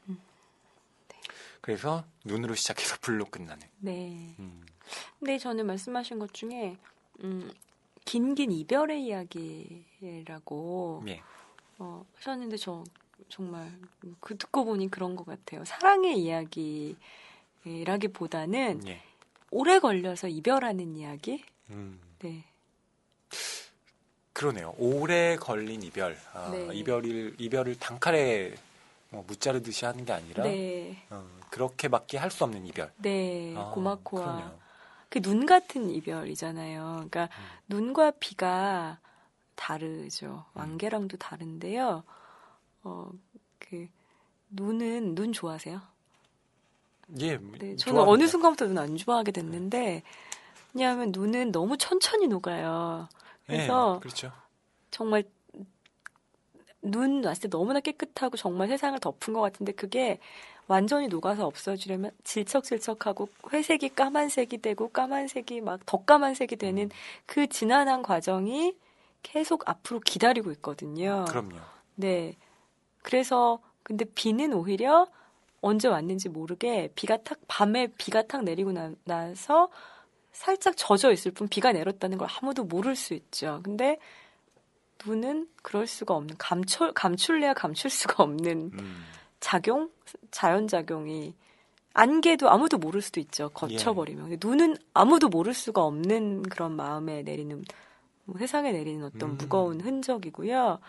네. 그래서 눈으로 시작해서 불로 끝나는. 네. 근데 저는 말씀하신 것 중에 긴긴 이별의 이야기라고 예. 하셨는데 저 정말 그 듣고 보니 그런 것 같아요. 사랑의 이야기라기보다는 예. 오래 걸려서 이별하는 이야기? 네. 그러네요. 오래 걸린 이별. 네. 이별을 단칼에 무자르듯이 하는 게 아니라 네. 그렇게밖에 할 수 없는 이별. 네. 고마코와 그러네요. 그 눈 같은 이별이잖아요. 그러니까 눈과 비가 다르죠. 안개랑도 다른데요. 그 눈은 눈 좋아하세요? 예. 네, 저는 좋아합니다. 어느 순간부터 눈 안 좋아하게 됐는데 왜냐하면 눈은 너무 천천히 녹아요. 그래서 예, 그렇죠. 정말 눈 왔을 때 너무나 깨끗하고 정말 세상을 덮은 것 같은데 그게 완전히 녹아서 없어지려면 질척질척하고 회색이 까만색이 되고 까만색이 막 더 까만색이 되는 그 지난한 과정이 계속 앞으로 기다리고 있거든요. 그럼요. 네. 그래서 근데 비는 오히려 언제 왔는지 모르게 밤에 비가 탁 내리고 나서 살짝 젖어 있을 뿐 비가 내렸다는 걸 아무도 모를 수 있죠. 근데 눈은 그럴 수가 없는 감출래야 감출 수가 없는 자연작용이 안개도 아무도 모를 수도 있죠. 거쳐버리면. 근데 눈은 아무도 모를 수가 없는 그런 마음에 내리는 세상에 내리는 어떤 무거운 흔적이고요.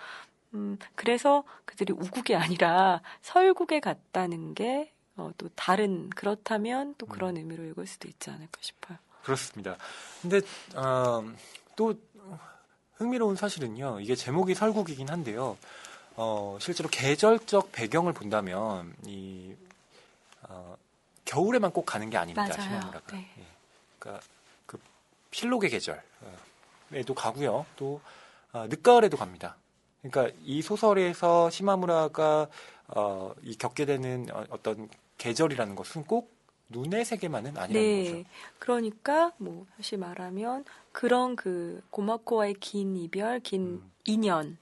그래서 그들이 우국이 아니라 설국에 갔다는 게 또 다른 그렇다면 또 그런 의미로 읽을 수도 있지 않을까 싶어요. 그렇습니다. 근데 또 흥미로운 사실은요. 이게 제목이 설국이긴 한데요. 실제로 계절적 배경을 본다면 겨울에만 꼭 가는 게 아닙니다. 맞아요. 시마무라가. 네. 예. 그러니까 그 필록의 계절에도 가고요. 또 늦가을에도 갑니다. 그러니까 이 소설에서 시마무라가 겪게 되는 어떤 계절이라는 것은 꼭 눈의 세계만은 아니라는 거죠. 네. 그러니까 다시 말하면 그런 그 고마코와의 긴 이별, 긴 인연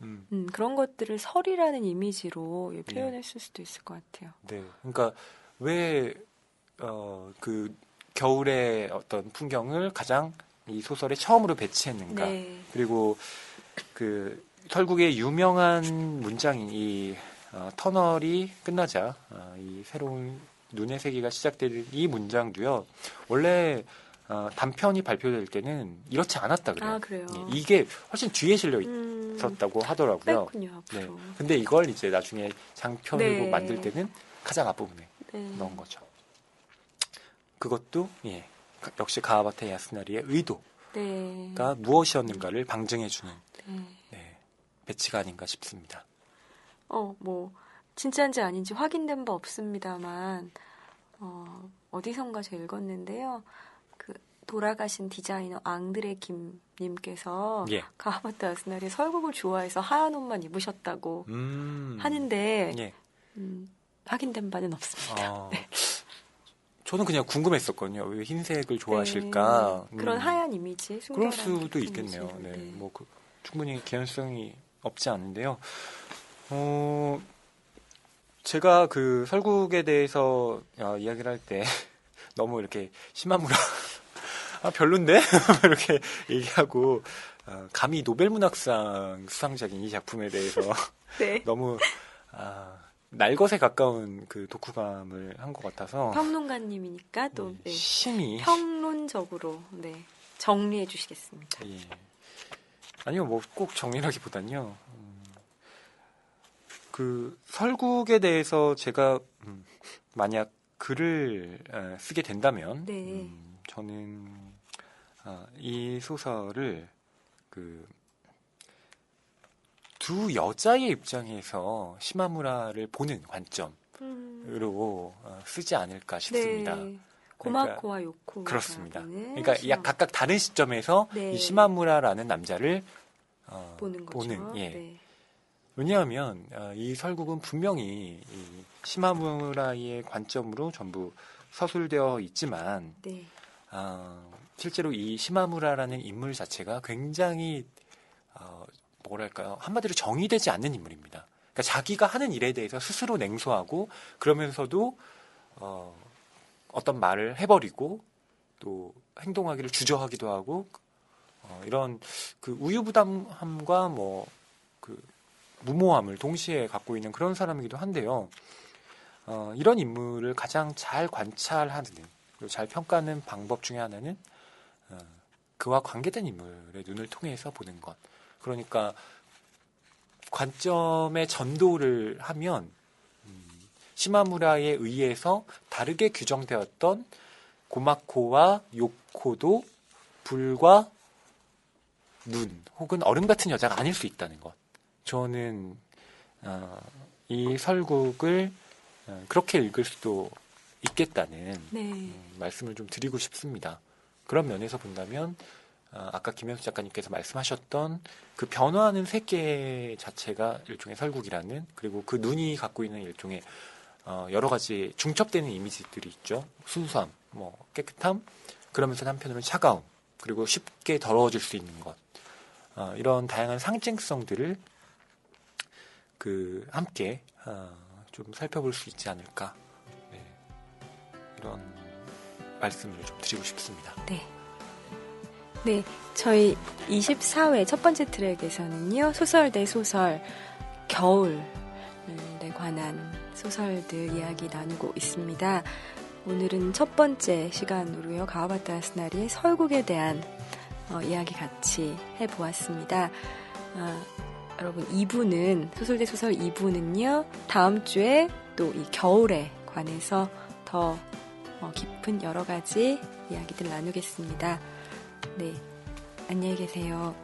그런 것들을 설이라는 이미지로 표현했을 수도 있을 것 같아요. 네. 그러니까 왜 그 겨울의 어떤 풍경을 가장 이 소설에 처음으로 배치했는가? 네. 그리고 그 설국의 유명한 문장인 이 터널이 끝나자 이 새로운 눈의 세계가 시작되는 이 문장도요. 원래 단편이 발표될 때는 이렇지 않았다 그래요. 아, 그래요? 예, 이게 훨씬 뒤에 실려 있었다고 하더라고요. 뺐군요, 앞으로. 네. 근데 이걸 이제 나중에 장편으로 네. 만들 때는 가장 앞부분에 네. 넣은 거죠. 그것도 역시 가와바타 야스나리의 의도가 네. 무엇이었는가를 방증해주는 네. 배치가 아닌가 싶습니다. 진짜인지 아닌지 확인된 바 없습니다만, 어디선가 제가 읽었는데요. 그, 돌아가신 디자이너 앙드레 김님께서 예. 가와바타 야스나리의 설국을 좋아해서 하얀 옷만 입으셨다고 하는데, 예. 확인된 바는 없습니다. 네. 저는 그냥 궁금했었거든요. 왜 흰색을 좋아하실까? 네. 그런 하얀 이미지, 그럴 순결한 수도 있겠네요. 이미지. 네. 충분히 개연성이 없지 않은데요. 제가 그 설국에 대해서 이야기를 할 때 너무 이렇게 시마무라 별론데? 이렇게 얘기하고 감히 노벨문학상 수상작인 이 작품에 대해서 네. 너무 날것에 가까운 그 독후감을 한 것 같아서 평론가님이니까 또 심히 평론적으로 정리해 주시겠습니다. 예. 아니요, 꼭 정리라기보단요. 그 설국에 대해서 제가 만약 글을 쓰게 된다면 저는 이 소설을 그 두 여자의 입장에서 시마무라를 보는 관점으로 쓰지 않을까 싶습니다. 네. 고마코와 요코. 그렇습니다. 그러니까 각각 다른 시점에서 이 시마무라라는 남자를 보는 거죠. 예. 왜냐하면 이 설국은 분명히 이 시마무라의 관점으로 전부 서술되어 있지만 실제로 이 시마무라라는 인물 자체가 굉장히 뭐랄까요? 한마디로 정의되지 않는 인물입니다. 그러니까 자기가 하는 일에 대해서 스스로 냉소하고 그러면서도 어떤 말을 해버리고 또 행동하기를 주저하기도 하고 이런 그 우유부담함과 뭐 그 무모함을 동시에 갖고 있는 그런 사람이기도 한데요. 이런 인물을 가장 잘 관찰하는 그리고 잘 평가하는 방법 중에 하나는 그와 관계된 인물의 눈을 통해서 보는 것. 그러니까 관점의 전도를 하면 시마무라에 의해서 다르게 규정되었던 고마코와 요코도 불과 눈 혹은 얼음 같은 여자가 아닐 수 있다는 것. 저는 이 설국을 그렇게 읽을 수도 있겠다는 네. 말씀을 좀 드리고 싶습니다. 그런 면에서 본다면 아까 김현수 작가님께서 말씀하셨던 그 변화하는 세계 자체가 일종의 설국이라는 그리고 그 눈이 갖고 있는 일종의 여러 가지 중첩되는 이미지들이 있죠. 순수함, 뭐 깨끗함, 그러면서 한편으로는 차가움, 그리고 쉽게 더러워질 수 있는 것. 이런 다양한 상징성들을 함께 좀 살펴볼 수 있지 않을까. 네. 이런 말씀을 좀 드리고 싶습니다. 네. 네, 저희 24회 첫 번째 트랙에서는요, 소설 대 소설, 겨울에 관한 소설들 이야기 나누고 있습니다. 오늘은 첫 번째 시간으로요, 가와바타 스나리의 설국에 대한 이야기 같이 해보았습니다. 여러분, 2부는, 소설 대 소설 2부는요, 다음 주에 또 이 겨울에 관해서 더 깊은 여러 가지 이야기들 나누겠습니다. 네, 안녕히 계세요.